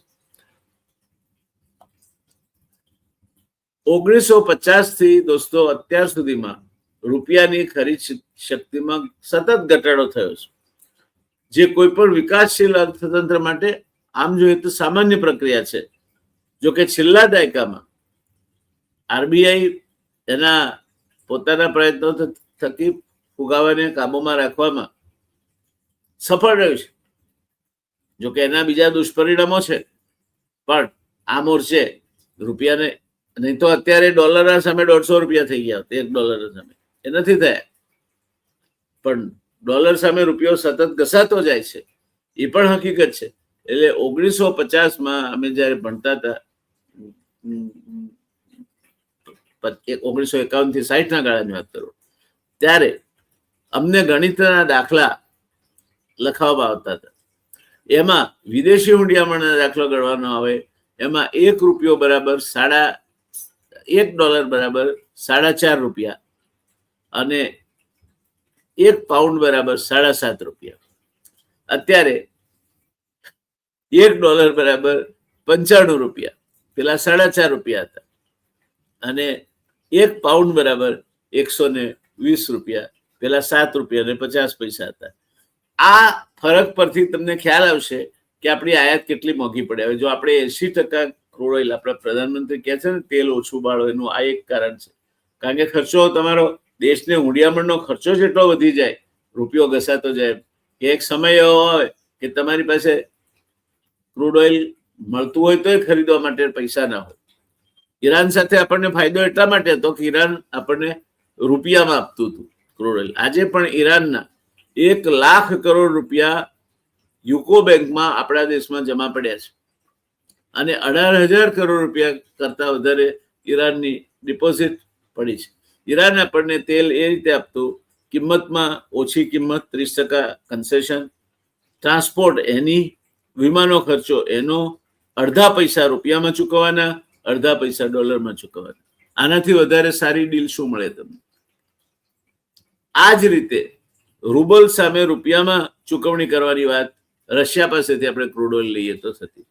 S1: 1950 થી દોસ્તો અત્યાર સુધીમાં રૂપિયાની ખરીદ શક્તિમાં સતત ઘટાડો થયો છે, જે કોઈ પણ વિકાસશીલ અર્થતંત્ર માટે આમ જોઈએ તો સામાન્ય પ્રક્રિયા છે. જો કે છેલ્લા દાયકામાં RBI એના પોતાના પ્રયત્નો થકી ફુગાવાને કાબુમાં રાખવામાં સફળ રહ્યું છે. જો કે એના બીજા દુષ્પરિણામો છે, પણ આ મોરચે રૂપિયાને, નહીં તો અત્યારે ડોલરના સામે 150 રૂપિયા થઈ ગયા, $1 સામે એ નથી થયા, પણ ડોલર સામે રૂપિયો સતત ઘસાતો જાય છે, એ પણ હકીકત છે. એટલે 1950માં અમે જયારે ભણતા હતા, 1951 થી 60ના ગાળાની વાત કરું, ત્યારે અમને ગણિતના દાખલા લખાવવામાં આવતા હતા. એમાં વિદેશી હુંડિયામણના દાખલો ગણવાનો આવે, એમાં $1 બરાબર $1 બરાબર 4.5 રૂપિયા અને £1 બરાબર 7.5 રૂપિયા. અત્યારે $1 બરાબર 95 રૂપિયા. પેલા 4.5 રૂપિયા હતા અને 1 પાઉન્ડ બરાબર 120 રૂપિયા, પેલા 7 રૂપિયા અને 50 પૈસા હતા. આ ફરક પરથી તમને ખ્યાલ આવશે કે આપણી આયાત કેટલી મોંઘી પડે. હવે જો આપણે 80% ક્રૂડ ઓઇલ, આપણા પ્રધાનમંત્રી કહે છે ને તેલ ઓછું બાળો, એનું આ એક કારણ છે. કારણ કે ખર્ચો તમારો દેશને હુંડિયામણનો ખર્ચો જેટલો વધી જાય, રૂપિયો ઘસાતો જાય, કે એક સમય એવો હોય કે તમારી પાસે ક્રૂડ ઓઇલ મળતું હોય તો ખરીદવા માટે પૈસા ના હોય. ઈરાન સાથે આપણને ફાયદો એટલા માટે હતો કે ઈરાન આપણને રૂપિયામાં આપતું હતું ક્રૂડ ઓઇલ. આજે પણ ઈરાનના 1 લાખ કરોડ રૂપિયા યુકો બેંકમાં આપણા દેશમાં જમા પડ્યા છે અને 18,000 કરોડ રૂપિયા કરતા વધારે ઈરાનની ડિપોઝિટ પડી છે. ઈરાન આપણને તેલ એ રીતે આપતું, કિંમતમાં ઓછી કિંમત, 30% કન્સેશન, ટ્રાન્સપોર્ટ એની, વિમાનો ખર્ચો એનો, અડધા પૈસા રૂપિયામાં ચૂકવવાના, અડધા પૈસા ડોલરમાં ચૂકવવાના. આનાથી વધારે સારી ડીલ શું મળે તમને? આ જ રીતે રૂબલ સામે રૂપિયામાં ચૂકવણી કરવાની વાત રશિયા પાસેથી આપણે ક્રૂડ ઓઇલ લઈએ તો થતી.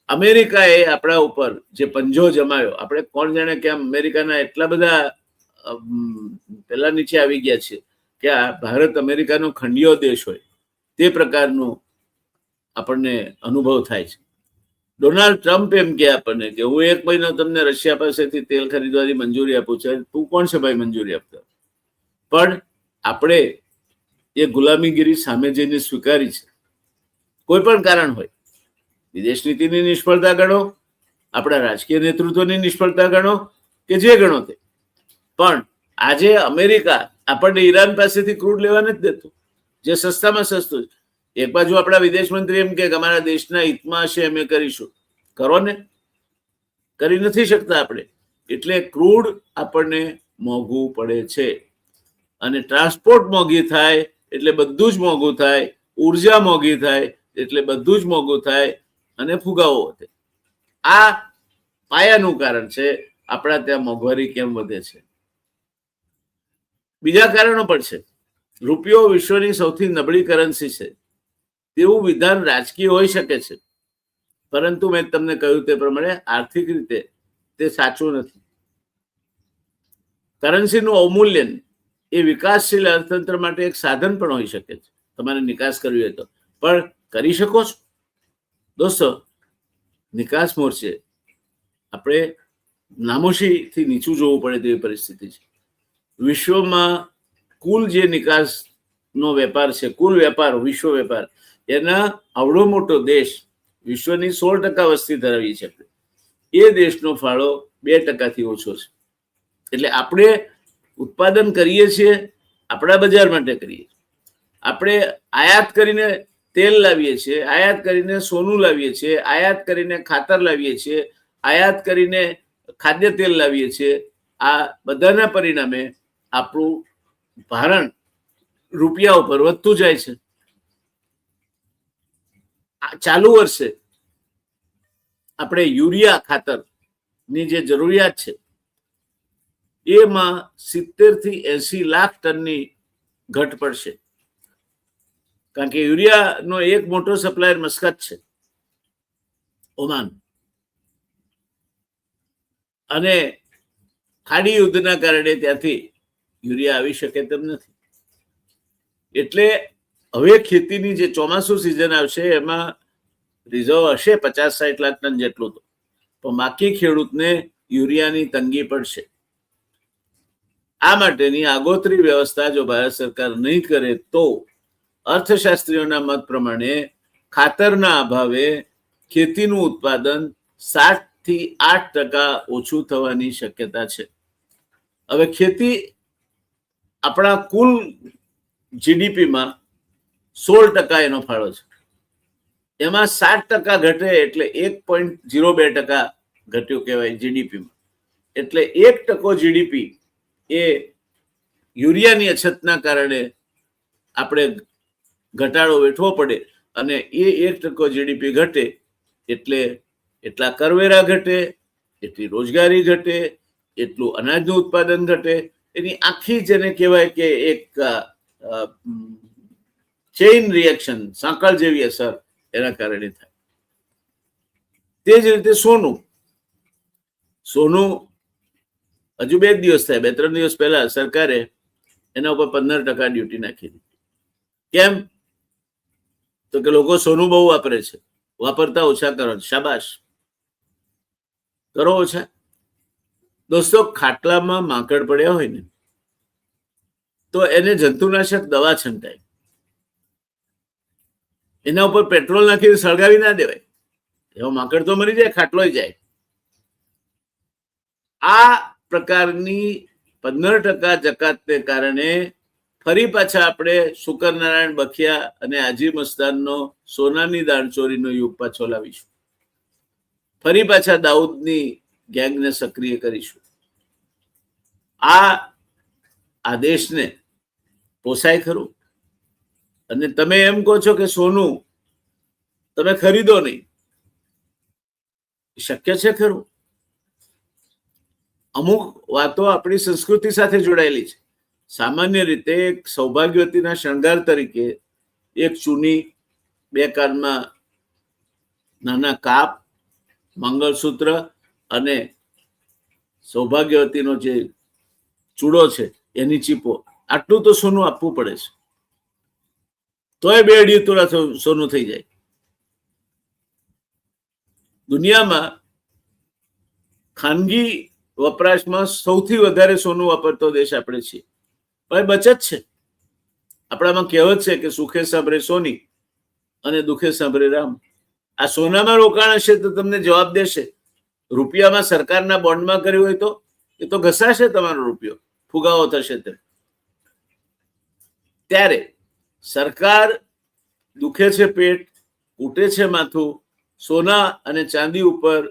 S1: અમેરિકાએ આપણા ઉપર જે પંજો જમાયો, આપણે કોણ જાણે કે અમેરિકાના એટલા બધા પેલા નીચે આવી ગયા છે કે આ ભારત અમેરિકાનો ખંડિયો દેશ હોય તે પ્રકારનું આપણને અનુભવ થાય છે. ડોનાલ્ડ ટ્રમ્પ એમ કે આપણને કે હું 1 મહિનો તમને રશિયા પાસેથી તેલ ખરીદવાની મંજૂરી આપું છું. તું કોણ છે ભાઈ મંજૂરી આપતો? પણ આપણે એ ગુલામીગીરી સામે જઈને સ્વીકારી છે. કોઈ પણ કારણ હોય, વિદેશ નીતિની નિષ્ફળતા ગણો, આપણા રાજકીય નેતૃત્વની નિષ્ફળતા ગણો કે જે ગણો તે, પણ આજે અમેરિકા આપણને ઈરાન પાસેથી ક્રૂડ લેવા નથી દેતું, જે સસ્તામાં સસ્તું છે. એક બાજુ આપણા વિદેશ મંત્રી એમ કે અમારા દેશના હિતમાં હશે અમે કરીશું. કરો ને, કરી નથી શકતા આપણે. એટલે ક્રૂડ આપણને મોંઘું પડે છે અને ટ્રાન્સપોર્ટ મોંઘી થાય એટલે બધું જ મોંઘું થાય, ઉર્જા મોંઘી થાય એટલે બધું જ મોંઘું થાય અને ફુગાવો વધે. આ પાયાનું કારણ છે આપણા ત્યાં મોંઘવારી કેમ વધે છે. બીજા કારણો પણ છે. રૂપિયો વિશ્વની સૌથી નબળી કરન્સી છે તેવું વિધાન રાજકીય હોઈ શકે છે, પરંતુ મેં તમને કહ્યું તે પ્રમાણે આર્થિક રીતે તે સાચું નથી. કરન્સીનું અવમૂલ્યન એ વિકાસશીલ અર્થતંત્ર માટે એક સાધન પણ હોઈ શકે છે. તમારે નિકાસ કરવી હોય તો પણ કરી શકો છો. દોસ્તો, નિકાસ મોરચે આપણે નામોશીથી નીચું જોવું પડે તેવી પરિસ્થિતિ છે. વિશ્વમાં કુલ જે નિકાસનો વેપાર છે, કુલ વેપાર, વિશ્વ વેપાર, એના આવડો મોટો દેશ, વિશ્વની 16% વસ્તી ધરાવી છે, એ દેશનો ફાળો 2%થી ઓછો છે. એટલે આપણે ઉત્પાદન કરીએ છીએ આપણા બજાર માટે કરીએ. આપણે આયાત કરીને તેલ લાવીએ છીએ, આયાત કરીને સોનું લાવીએ છીએ, આયાત કરીને ખાતર લાવીએ છીએ, આયાત કરીને ખાદ્ય તેલ લાવીએ છીએ. આ બધાના પરિણામે આપણું ભારણ રૂપિયા ઉપર વધતું જાય છે. ચાલુ વર્ષે આપણે યુરિયા ખાતરની જે જરૂરિયાત છે એમાં 70 થી 80 લાખ ટનની ઘટ પડશે. કારણ કે યુરિયાનો એક મોટો સપ્લાયર મસ્કત છે, ઓમાન, અને ખાડી યુદ્ધના કારણે ત્યાંથી યુરિયા આવી શકે તેમ નથી. એટલે હવે ખેતીની જે ચોમાસું સિઝન આવશે એમાં રિઝર્વ હશે 50-60 લાખ ટન જેટલું, તો પણ બાકી ખેડૂતને યુરિયાની તંગી પડશે. આ માટેની આગોતરી વ્યવસ્થા જો ભારત સરકાર નહીં કરે તો અર્થશાસ્ત્રીઓના મત પ્રમાણે ખાતરના અભાવે ખેતીનું ઉત્પાદન 7 થી 8% ઓછું થવાની શક્યતા છે. હવે ખેતી આપણા કુલ જીડીપીમાં 16% એનો ફાળો છે. એમાં 7% ઘટે એટલે 1.02% ઘટ્યું કહેવાય જીડીપીમાં. એટલે 1% જીડીપી એ યુરિયાની અછતના કારણે આપણે ઘટાડો વેઠવો પડે, અને એ 1% જીડીપી ઘટે એટલે એટલા કરવેરા ઘટે, એટલી રોજગારી ઘટે, એટલું અનાજનું ઉત્પાદન ઘટે. એની આખી જેને કહેવાય કે એક ચેઇન રિએક્શન, સાંકળ જેવી અસર એના કારણે થાય. તે જ રીતે સોનું, સોનું હજુ 2 દિવસ થાય, 2-3 દિવસ પહેલા સરકારે એના ઉપર 15% ડ્યુટી નાખી દીધી. કેમ? તો કે લોકો સોનું બહુ વાપરે છે, વાપરતા ઓછા કરો. શાબાશ, કરો ઓછા. દોસ્તો, ખાટલામાં માંકડ પડ્યા હોય ને તો એને જંતુનાશક દવા છંટાય, એના ઉપર પેટ્રોલ નાખીને સળગાવી ના દેવાય. એવો માંકડ તો મરી જાય, ખાટલો જાય. આ પ્રકારની 15% જકાતને કારણે ફરી પાછા આપણે શુકરનારાયણ બખિયા અને હાજી મસ્તાનનો સોનાની દાણચોરીનો યુગ પાછો લાવીશું. ફરી પાછા દાઉદની ગેંગને સક્રિય કરીશું. આ દેશને પોસાય ખરું? અને તમે એમ કહો છો કે સોનું તમે ખરીદો નહીં, શક્ય છે ખરું? અમુક વાતો આપણી સંસ્કૃતિ સાથે જોડાયેલી છે. સામાન્ય રીતે એક સૌભાગ્યવતીના શણગાર તરીકે એક ચૂની, 2 કાનમાં નાના કાપ, મંગળસૂત્ર અને સૌભાગ્યવતીનો જે ચૂડો છે એની ચીપો, આટલું તો સોનું આપવું પડે છે. તોય 2-2.5 તોલા સોનું થઈ જાય. દુનિયામાં ખાનગી વપરાશમાં સૌથી વધારે સોનું વાપરતો દેશ આપણે છીએ. પણ બચત છે. આપણામાં કહેવત છે કે સુખે સાંભળે સોની અને દુઃખે સાંભળે રામ. આ સોનામાં રોકાણ હશે તો તમને જવાબ દેશે. રૂપિયામાં સરકારના બોન્ડમાં કર્યું હોય તો એ તો ઘસાશે તમારો રૂપિયો, ફુગાવો થશે. ત્યારે સરકાર દુખે છે પેટ, ઉઠે છે માથું, સોના અને ચાંદી ઉપર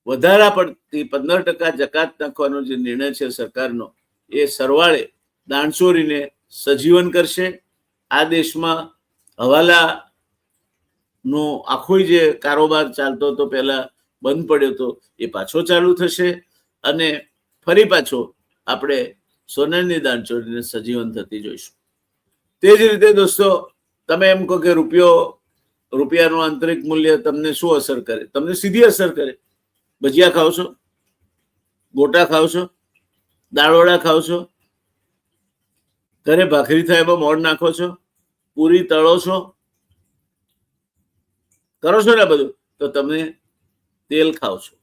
S1: વધારા પડતી 15% જકાત નાખવાનો જે નિર્ણય છે સરકારનો, એ સરવાળે દાણચોરીને સજીવન કરશે. આ દેશમાં હવાલાનો આખો જે કારોબાર ચાલતો હતો, પહેલા બંધ પડ્યો હતો, એ પાછો ચાલુ થશે. અને ફરી પાછો આપણે સોનાની દાણચોરીને સજીવન થતી જોઈશું. તે જ રીતે દોસ્તો, તમે એમ કહો કે રૂપિયાનું આંતરિક મૂલ્ય તમને શું અસર કરે? તમને સીધી અસર કરે. ભજીયા ખાવ છો, ગોટા ખાવ છો, દાળવડા ખાવ છો, ઘરે ભાખરી થાય એમાં મોણ નાખો છો, પૂરી તળો છો, કરો છો ને બધું, તો તમે તેલ ખાવ છો.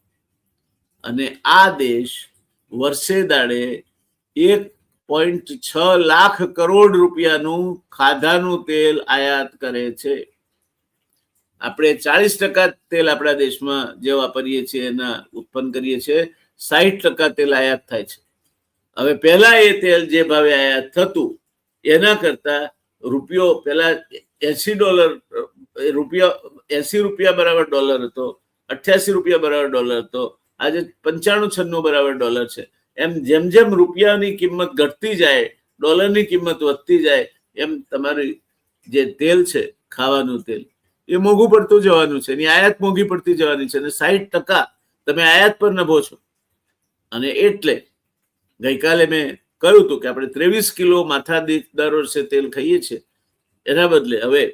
S1: અને આ દેશ વર્ષે દાડે 1.6 લાખ કરોડ રૂપિયાનું ખાધાનું તેલ આયાત કરે છે. આપણે 40% તેલ આપણા દેશમાં જે વાપરીએ છીએ એના ઉત્પન્ન કરીએ છીએ, 60% તેલ આયાત થાય છે. હવે પહેલા એ તેલ જે ભાવે આયાત થતું એના કરતા રૂપિયો પહેલા $80 બરાબર ડોલર હતો, $88 બરાબર ડોલર હતો, આજે 95-96 બરાબર ડોલર છે. એમ જેમ જેમ રૂપિયાની કિંમત ઘટતી જાય, ડોલરની કિંમત વધતી જાય, એમ તમારી જે તેલ છે, ખાવાનું તેલ, એ મોંઘું પડતું જવાનું છે. એની આયાત મોંઘી પડતી જવાની છે. અને 60% તમે આયાત પર નભો છો. અને એટલે ગઈકાલે મેં કહ્યું હતું કે આપણે 23 કિલો માથા દીઠ દર વર્ષે તેલ ખાઈએ છીએ, એના બદલે હવે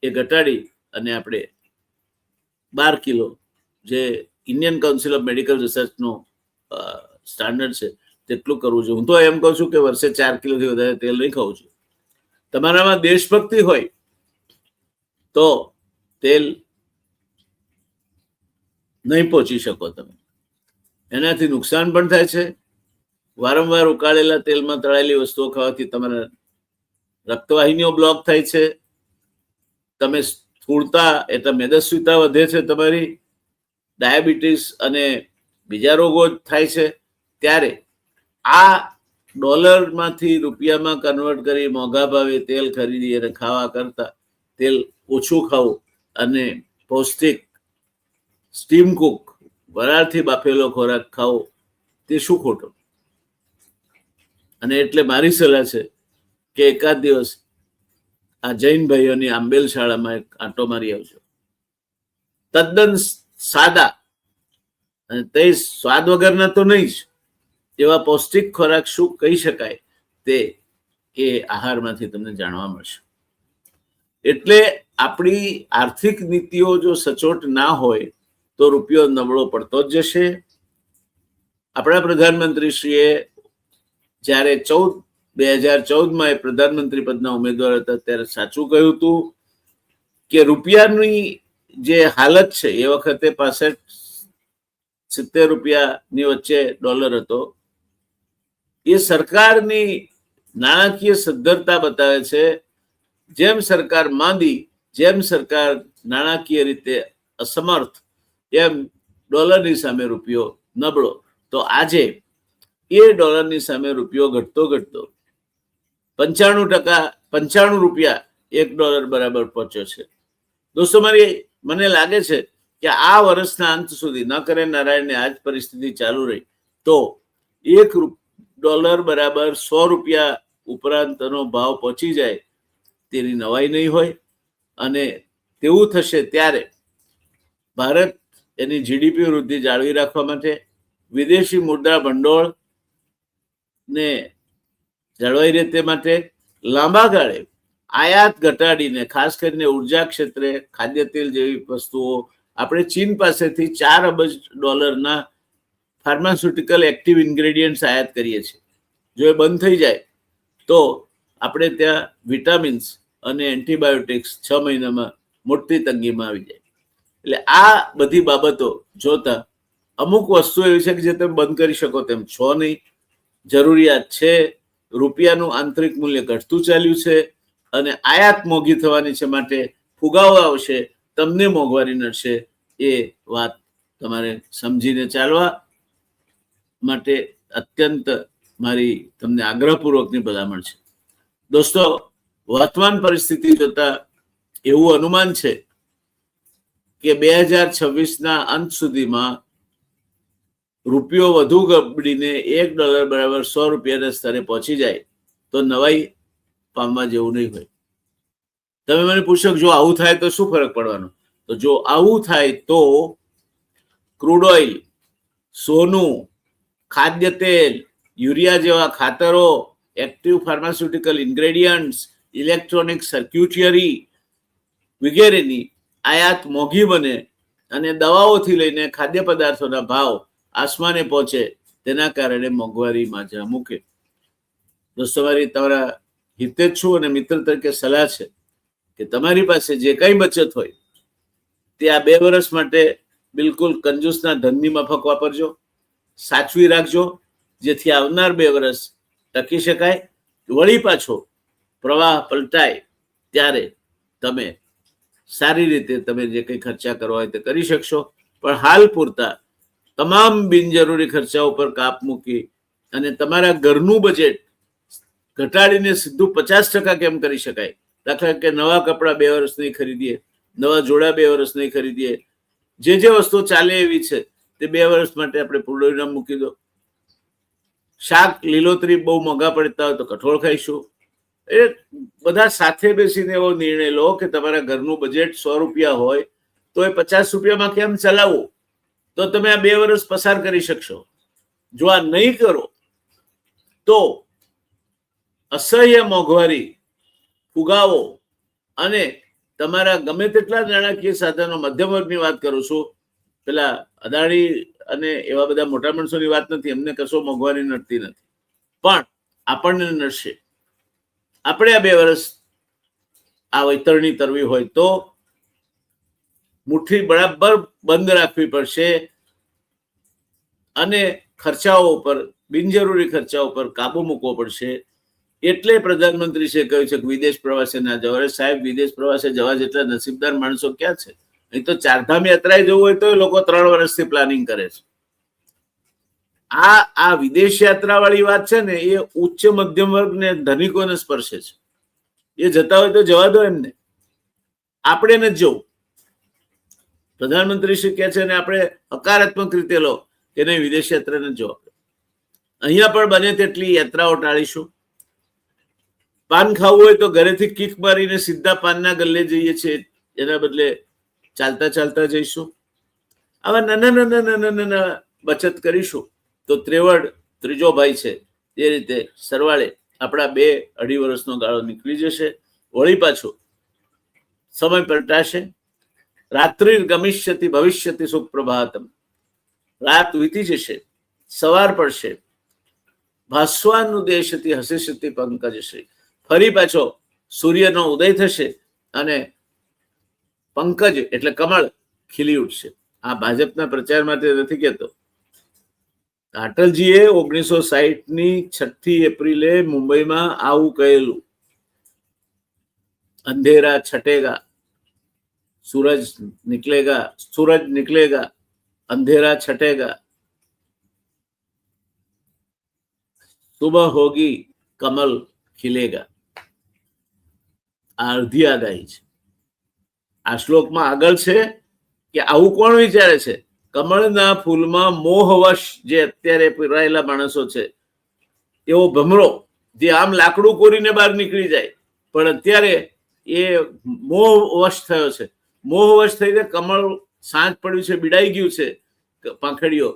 S1: એ ઘટાડી અને આપણે 12 કિલો, જે ઇન્ડિયન કાઉન્સિલ ઓફ મેડિકલ રિસર્ચનો સ્ટાન્ડર્ડ છે, તેટલું કરવું જોઈએ. હું તો એમ કહું છું કે વર્ષે 4 કિલોથી વધારે તેલ નહીં ખાવું જોઈએ. તમારામાં દેશભક્તિ હોય તો તેલ નહીં પહોંચી શકો તમે. એનાથી નુકસાન પણ થાય છે. વારંવાર ઉકાળેલા તેલમાં તળાયેલી વસ્તુઓ ખાવાથી તમારા રક્તવાહિનીઓ બ્લોક થાય છે. તમે સ્થૂળતા એટલે મેદસ્વીતા વધે છે તમારી, ડાયાબિટીસ અને બીજા રોગો થાય છે. ત્યારે આ ડોલરમાંથી રૂપિયામાં કન્વર્ટ કરી મોંઘા ભાવે તેલ ખરીદી અને ખાવા કરતા તેલ ઓછું ખાવું અને પૌષ્ટિક સ્ટીમ કુક, વરાળથી બાફેલો ખોરાક ખાવો, તે શું ખોટું? અને એટલે મારી સલાહ છે કે એકાદ દિવસ આ જૈન ભાઈઓની આંબેલ શાળામાં એક આંટો મારી આવજો. તદ્દન સાદા અને તે સ્વાદ વગરના તો નહીં જ, એવા પૌષ્ટિક ખોરાક શું કહી શકાય તે એ આહારમાંથી તમને જાણવા મળશે. એટલે આપણી આર્થિક નીતિઓ જો સચોટ ના હોય તો રૂપિયો નબળો પડતો જ જશે. આપણા પ્રધાનમંત્રીશ્રીએ જ્યારે 2014માં એ પ્રધાનમંત્રી પદના ઉમેદવાર હતા ત્યારે સાચું કહ્યું હતું કે રૂપિયાની જે હાલત છે એ વખતે 65-70 રૂપિયાની વચ્ચે ડોલર હતો. એ સરકારની નાણાકીય સદ્ધરતા બતાવે છે. જેમ સરકાર માંદી, જેમ સરકાર નાણાકીય રીતે અસમર્થ, એમ ડોલરની સામે રૂપિયો નબળો. તો આજે એ ડોલરની સામે રૂપિયો ઘટતો 95 રૂપિયા $1 બરાબર પહોંચ્યો છે. દોસ્તો, મને લાગે છે કે આ વર્ષના અંત સુધી ન કરે નારાયણને આ જ પરિસ્થિતિ ચાલુ રહી તો $1 બરાબર 100 રૂપિયા ઉપરાંતનો ભાવ પહોંચી જાય તેની નવાઈ નહીં હોય. અને તેવું થશે ત્યારે ભારત એની જીડીપી વૃદ્ધિ જાળવી રાખવા માટે, વિદેશી મુદ્રા ભંડોળને જળવાઈ રહે તે માટે લાંબા ગાળે આયાત ઘટાડીને, ખાસ કરીને ઉર્જા ક્ષેત્રે ખાદ્ય તેલ જેવી વસ્તુઓ આપણે ચીન પાસેથી $4 અબજ ફાર્માસ્યુટિકલ એક્ટિવ ઇન્ગ્રેડિયન્ટ્સ આયાત કરીએ છીએ. જો એ બંધ થઈ જાય તો આપણે ત્યાં વિટામિન્સ અને એન્ટીબાયોટિક્સ 6 મહિનામાં મોટી તંગીમાં આવી જાય. એટલે આ બધી બાબતો જોતા અમુક વસ્તુ એવી છે કે જે તમે બંધ કરી શકો તેમ છો નહીં. જરૂરિયાત છે. રૂપિયાનું આંતરિક મૂલ્ય ઘટતું ચાલ્યું છે અને આયાત મોંઘી થવાની છે, માટે ફુગાવો આવશે, તમને મોંઘવારી નડશે. એ વાત તમારે સમજીને ચાલવા માટે અત્યંત મારી તમને આગ્રહપૂર્વકની ભલામણ છે. દોસ્તો, વર્તમાન પરિસ્થિતિ જોતા એવું અનુમાન છે કે 2026ના અંત સુધીમાં રૂપિયો વધુ ગબડીને $1 બરાબર 100 રૂપિયાના સ્તરે પહોંચી જાય તો નવાઈ પામવા જેવું નહીં હોય. તમે મને પૂછો જો આવું થાય તો શું ફરક પડવાનો? તો જો આવું થાય તો ક્રૂડ ઓઇલ, સોનું, ખાદ્ય તેલ, યુરિયા જેવા ખાતરો, એક્ટિવ ફાર્માસ્યુટિકલ ઇન્ગ્રેડિયન્ટ્સ, ઇલેક્ટ્રોનિક સર્ક્યુટરી વગેરેની આયાત મોંઘી બને અને દવાઓથી લઈને ખાદ્ય પદાર્થોના ભાવ આસમાને પહોંચે, તેના કારણે મોંઘવારી માજા મૂકે. દોસ્તો, મારી તમારા હિતે જ છું અને મિત્ર તરીકે સલાહ છે કે તમારી પાસે જે કંઈ બચત હોય તે આ 2 વર્ષ માટે બિલકુલ કંજૂસના ધનની માફક વાપરજો, સાચવી રાખજો, જેથી આવનાર 2 વર્ષ ટકી શકાય. વળી પાછો પ્રવાહ પલટાય ત્યારે તમે સારી રીતે તમે જે કંઈ ખર્ચા કરવા હોય તે કરી શકશો. પણ હાલ પૂરતા તમામ બિનજરૂરી ખર્ચાઓ પર કાપ મૂકી અને તમારા ઘરનું બજેટ ઘટાડીને સીધું 50% કેમ કરી શકાય? દાખલા કે નવા કપડાં 2 વર્ષ નહીં ખરીદીએ, નવા જોડા 2 વર્ષ નહીં ખરીદીએ, જે વસ્તુ ચાલે એવી છે તે 2 વર્ષ માટે આપણે પૂર્ણવિરામ મૂકી દો. શાક લીલોતરી બહુ મોંઘા પડતા હોય તો કઠોળ ખાઈશું. એ બધા સાથે બેસીને એવો નિર્ણય લો કે તમારા ઘરનું બજેટ 100 રૂપિયા હોય તો એ 50 રૂપિયામાં કેમ ચલાવવું, તો તમે આ 2 વર્ષ પસાર કરી શકશો. જો આ નહીં કરો તો અસહ્ય મોંઘવારી, ફુગાવો અને તમારા ગમે તેટલા નાણાકીય સાધનો, મધ્યમ વર્ગની વાત કરું છું, પેલા અદાણી અને એવા બધા મોટા માણસોની વાત નથી, એમને કશો મોંઘવારી નડતી નથી, પણ આપણને નડશે. આપણે આ 2 વર્ષ આ વૈતરણી તરવી હોય તો મુઠ્ઠી બરાબર બંધ રાખવી પડશે અને ખર્ચાઓ ઉપર, બિનજરૂરી ખર્ચાઓ પર કાબુ મૂકવો પડશે. એટલે પ્રધાનમંત્રીશ્રીએ કહ્યું છે કે વિદેશ પ્રવાસે ના જાઓ. અરે સાહેબ, વિદેશ પ્રવાસે જવા જેટલા નસીબદાર માણસો ક્યાં છે? અહીં તો ચારધામ યાત્રાએ જવું હોય તો લોકો 3 વર્ષથી પ્લાનિંગ કરે છે. આ વિદેશ યાત્રા વાળી વાત છે ને, એ ઉચ્ચ મધ્યમ વર્ગ ને ધનિકોને સ્પર્શે છે. એ જતા હોય તો જવા દો એમને, આપણે નથી જવું. પ્રધાનમંત્રી શ્રી કહે છે ને આપણે હકારાત્મક રીતે લો કે નહીં, વિદેશ યાત્રા નથી જવા. અહીંયા પણ બને તેટલી યાત્રાઓ ટાળીશું. પાન ખાવું હોય તો ઘરેથી કિક મારીને સીધા પાનના ગલ્લે જઈએ છીએ, એના બદલે ચાલતા ચાલતા જઈશું. આવા નાના બચત કરીશું તો ત્રેવડ ત્રીજો ભાઈ છે એ રીતે સરવાળે આપણા 2-2.5 વર્ષનો ગાળો નીકળી જશે. વળી પાછું સમય પલટાશે. રાત્રિ ગમિષ્યતિ ભવિષ્યતિ સુપ્રભાતમ. રાત વીતી જશે સવાર પડશે, ભાસ્વાન દેશથી હસીશતી પંકજશ્રી, ફરી પાછો સૂર્યનો ઉદય થશે અને પંકજ એટલે કમળ ખીલી ઉઠશે. આ ભાજપના પ્રચાર માટે નથી કહેતો. અટલજીએ 1960ની 6 એપ્રિલે મુંબઈમાં આવું કહેલું, અંધેરા છટેગા, सूरज निकलेगा, अंधेरा छटेगा, सुबह होगी, कमल खिलेगा. આ અડધી આગાહી છે. આ શ્લોકમાં આગળ છે કે આવું કોણ વિચારે છે? કમળના ફૂલમાં મોહવશ જે અત્યારે પીરાયેલા માણસો છે, એવો ભમરો જે આમ લાકડું કોરીને બહાર નીકળી જાય, પણ અત્યારે એ મોહવશ થયો છે. મોહવશ થઈને કમળ સાંજ પડ્યું છે, બીડાઈ ગયું છે, પાંખડીઓ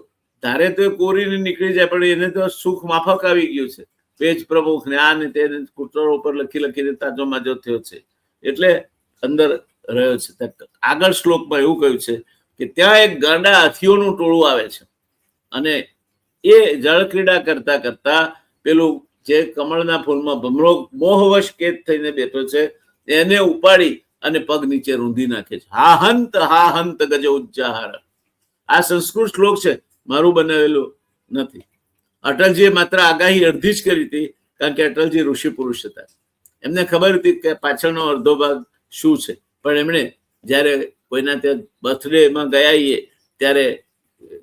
S1: ધારે તો કોરીને નીકળી જાય, પણ એને તો સુખ માફક આવી ગયું છે. પેજ પ્રમુખ ને આ ને તે કૂતરો ઉપર લખીને તાજો માજો થયો છે, એટલે અંદર રહ્યો છે. આગળ શ્લોકમાં એવું કહ્યું છે કે ત્યાં એક ગાંડા હાથીઓનું ટોળું આવે છે અને એ જળ ક્રીડા કરતા કરતા પેલું જે કમળના ફૂલમાં ભમરો મોહવશ કેદ થઈને બેઠો છે એને ઉપાડી અને પગ નીચે રૂંધી નાખે છે. હા હંત ગજ ઉચ્ચાહાર. આ સંસ્કૃત શ્લોક છે, મારું બનાવેલું નથી. અટલજીએ માત્ર આગાહી અડધી જ કરી હતી, કારણ કે અટલજી ઋષિ પુરુષ હતા. એમને ખબર હતી કે પાછળનો અડધો ભાગ શું છે, પણ એમણે જયારે કોઈના ત્યાં બર્થડેમાં ગયા ત્યારે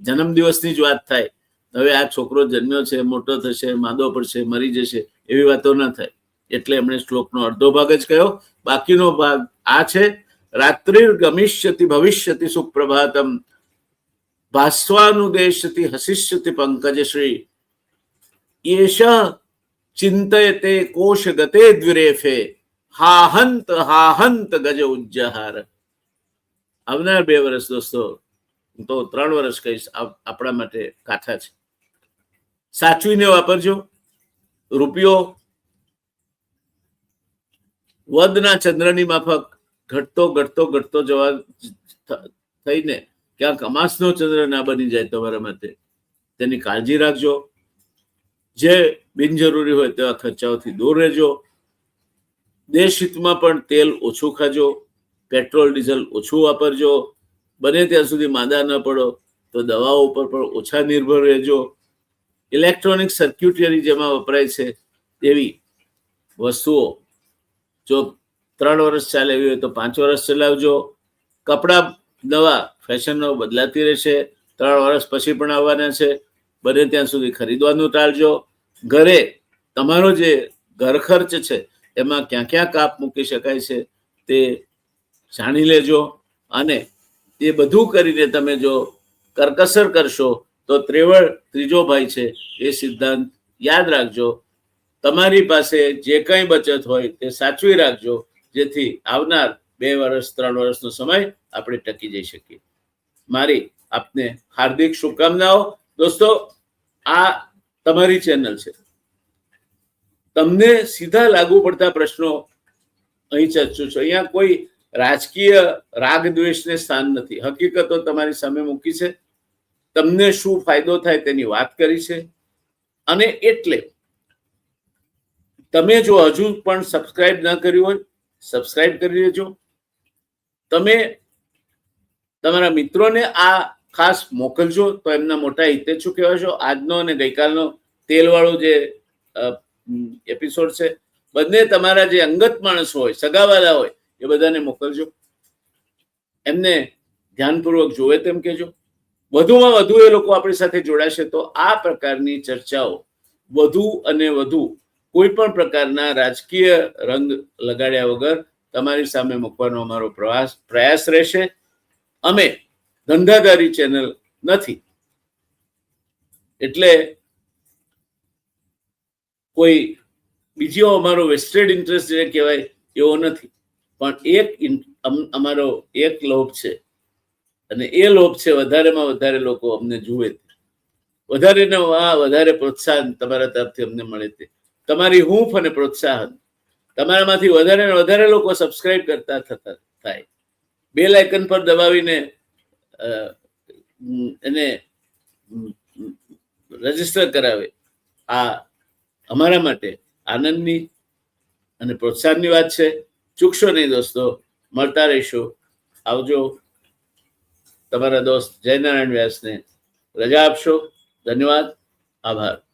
S1: જન્મદિવસની જ વાત થાય, હવે આ છોકરો જન્મ્યો છે, મોટો થશે, માંદો પડશે, મરી જશે, એવી વાતો ના થાય, એટલે એમણે શ્લોકનો અડધો ભાગ જ કહ્યો. બાકીનો ભાગ આ છે, રાત્રિર ગમિષ્યતિ ભવિષ્યતિ સુપ્રભાતમ, ભાસ્વાનુદેશતિ હસિષ્યતિ પંકજશ્રી, એષ ચિંતયતે કોશ ગતે દ્વિરેફે, હા હંત ગજ ઉજ્જહાર. આવનાર 2 વર્ષ દોસ્તો, હું તો 3 વર્ષ કહીશ, આપણા માટે કાઠા છે. સાચવીને વાપરજો. રૂપિયો વધના ચંદ્રની માફક ઘટતો જવા થઈને ક્યાંક અમાસનો ચંદ્ર ના બની જાય તમારા માટે, તેની કાળજી રાખજો. જે બિનજરૂરી હોય તેવા ખર્ચાઓથી દૂર રહેજો. દેશ હિતમાં પણ તેલ ઓછું ખાજો, પેટ્રોલ ડીઝલ ઓછું વાપરજો. બને ત્યાં સુધી માંદા ન પડો તો દવાઓ ઉપર પણ ઓછા નિર્ભર રહેજો. ઇલેક્ટ્રોનિક સર્ક્યુટરી જેમાં વપરાય છે એવી વસ્તુઓ જો 3 વર્ષ ચાલે એવી હોય તો 5 વર્ષ ચલાવજો. કપડા નવા ફેશનનો બદલાતી રહેશે, 3 વર્ષ પછી પણ આવવાના છે, બને ત્યાં સુધી ખરીદવાનું ટાળજો. ઘરે તમારો જે ઘર ખર્ચ છે એમાં ક્યાં ક્યાં કાપ મૂકી શકાય છે તે જાણી લેજો, અને એ બધું કરીને તમે જો કરકસર કરશો તો ત્રેવડ ત્રીજો ભાઈ છે એ સિદ્ધાંત યાદ રાખજો. તમારી પાસે જે કંઈ બચત હોય તે સાચવી રાખજો, જેથી આવનાર 2 વર્ષ 3 વર્ષનો સમય આપણે ટકી જઈ શકીએ. મારી આપને હાર્દિક શુભકામનાઓ. દોસ્તો, આ તમારી ચેનલ છે, તમને સીધા લાગુ પડતા પ્રશ્નો અહીં ચર્ચું છું. અહીંયા કોઈ રાજકીય રાગ દ્વેષને સ્થાન નથી. હકીકતો તમારી સામે મૂકી છે, તમને શું ફાયદો થાય તેની વાત કરી છે. અને એટલે તમે જો હજુ પણ સબસ્ક્રાઇબ ન કર્યું હોય, સબસ્ક્રાઇબ કરી લેજો. તમે તમારા મિત્રોને આ ખાસ મોકલજો તો એમના મોટા હિતેચ્છુ કહેવાશો. આજનો અને ગઈકાલનો તેલવાળો જે એપિસોડ છે, બંને તમારા જે અંગત માણસો હોય, સગાવાલા હોય, એ બધાને મોકલજો. એમને ધ્યાનપૂર્વક જોવે તેમ કહેજો. વધુમાં વધુ એ લોકો આપણી સાથે જોડાશે તો આ પ્રકારની ચર્ચાઓ વધુ અને વધુ કોઈ પણ પ્રકારના રાજકીય રંગ લગાડ્યા વગર તમારી સામે મૂકવાનો અમારો પ્રયાસ રહેશે. અમે ધંધાદારી ચેનલ નથી, એટલે કોઈ બીજો અમારો વેસ્ટેડ ઇન્ટરેસ્ટ જે કહેવાય એવો નથી, પણ અમારો એક લોભ છે, અને એ લોભ છે વધારેમાં વધારે લોકો અમને જુએ, વધારે ને વધારે પ્રોત્સાહન તમારા તરફથી અમને મળે. તે તમારી હૂંફ અને પ્રોત્સાહન, તમારામાંથી વધારે ને વધારે લોકો સબસ્ક્રાઇબ કરતા થાય, બેલ આઇકન પર દબાવીને એને રજીસ્ટર કરાવે. આ અમારા માટે આનંદની અને પ્રોત્સાહનની વાત છે. ચૂકશો નહીં દોસ્તો. મળતા રહીશું. આવજો. તમારા દોસ્ત જયનારાયણ વ્યાસને રજા આપશો. ધન્યવાદ. આભાર.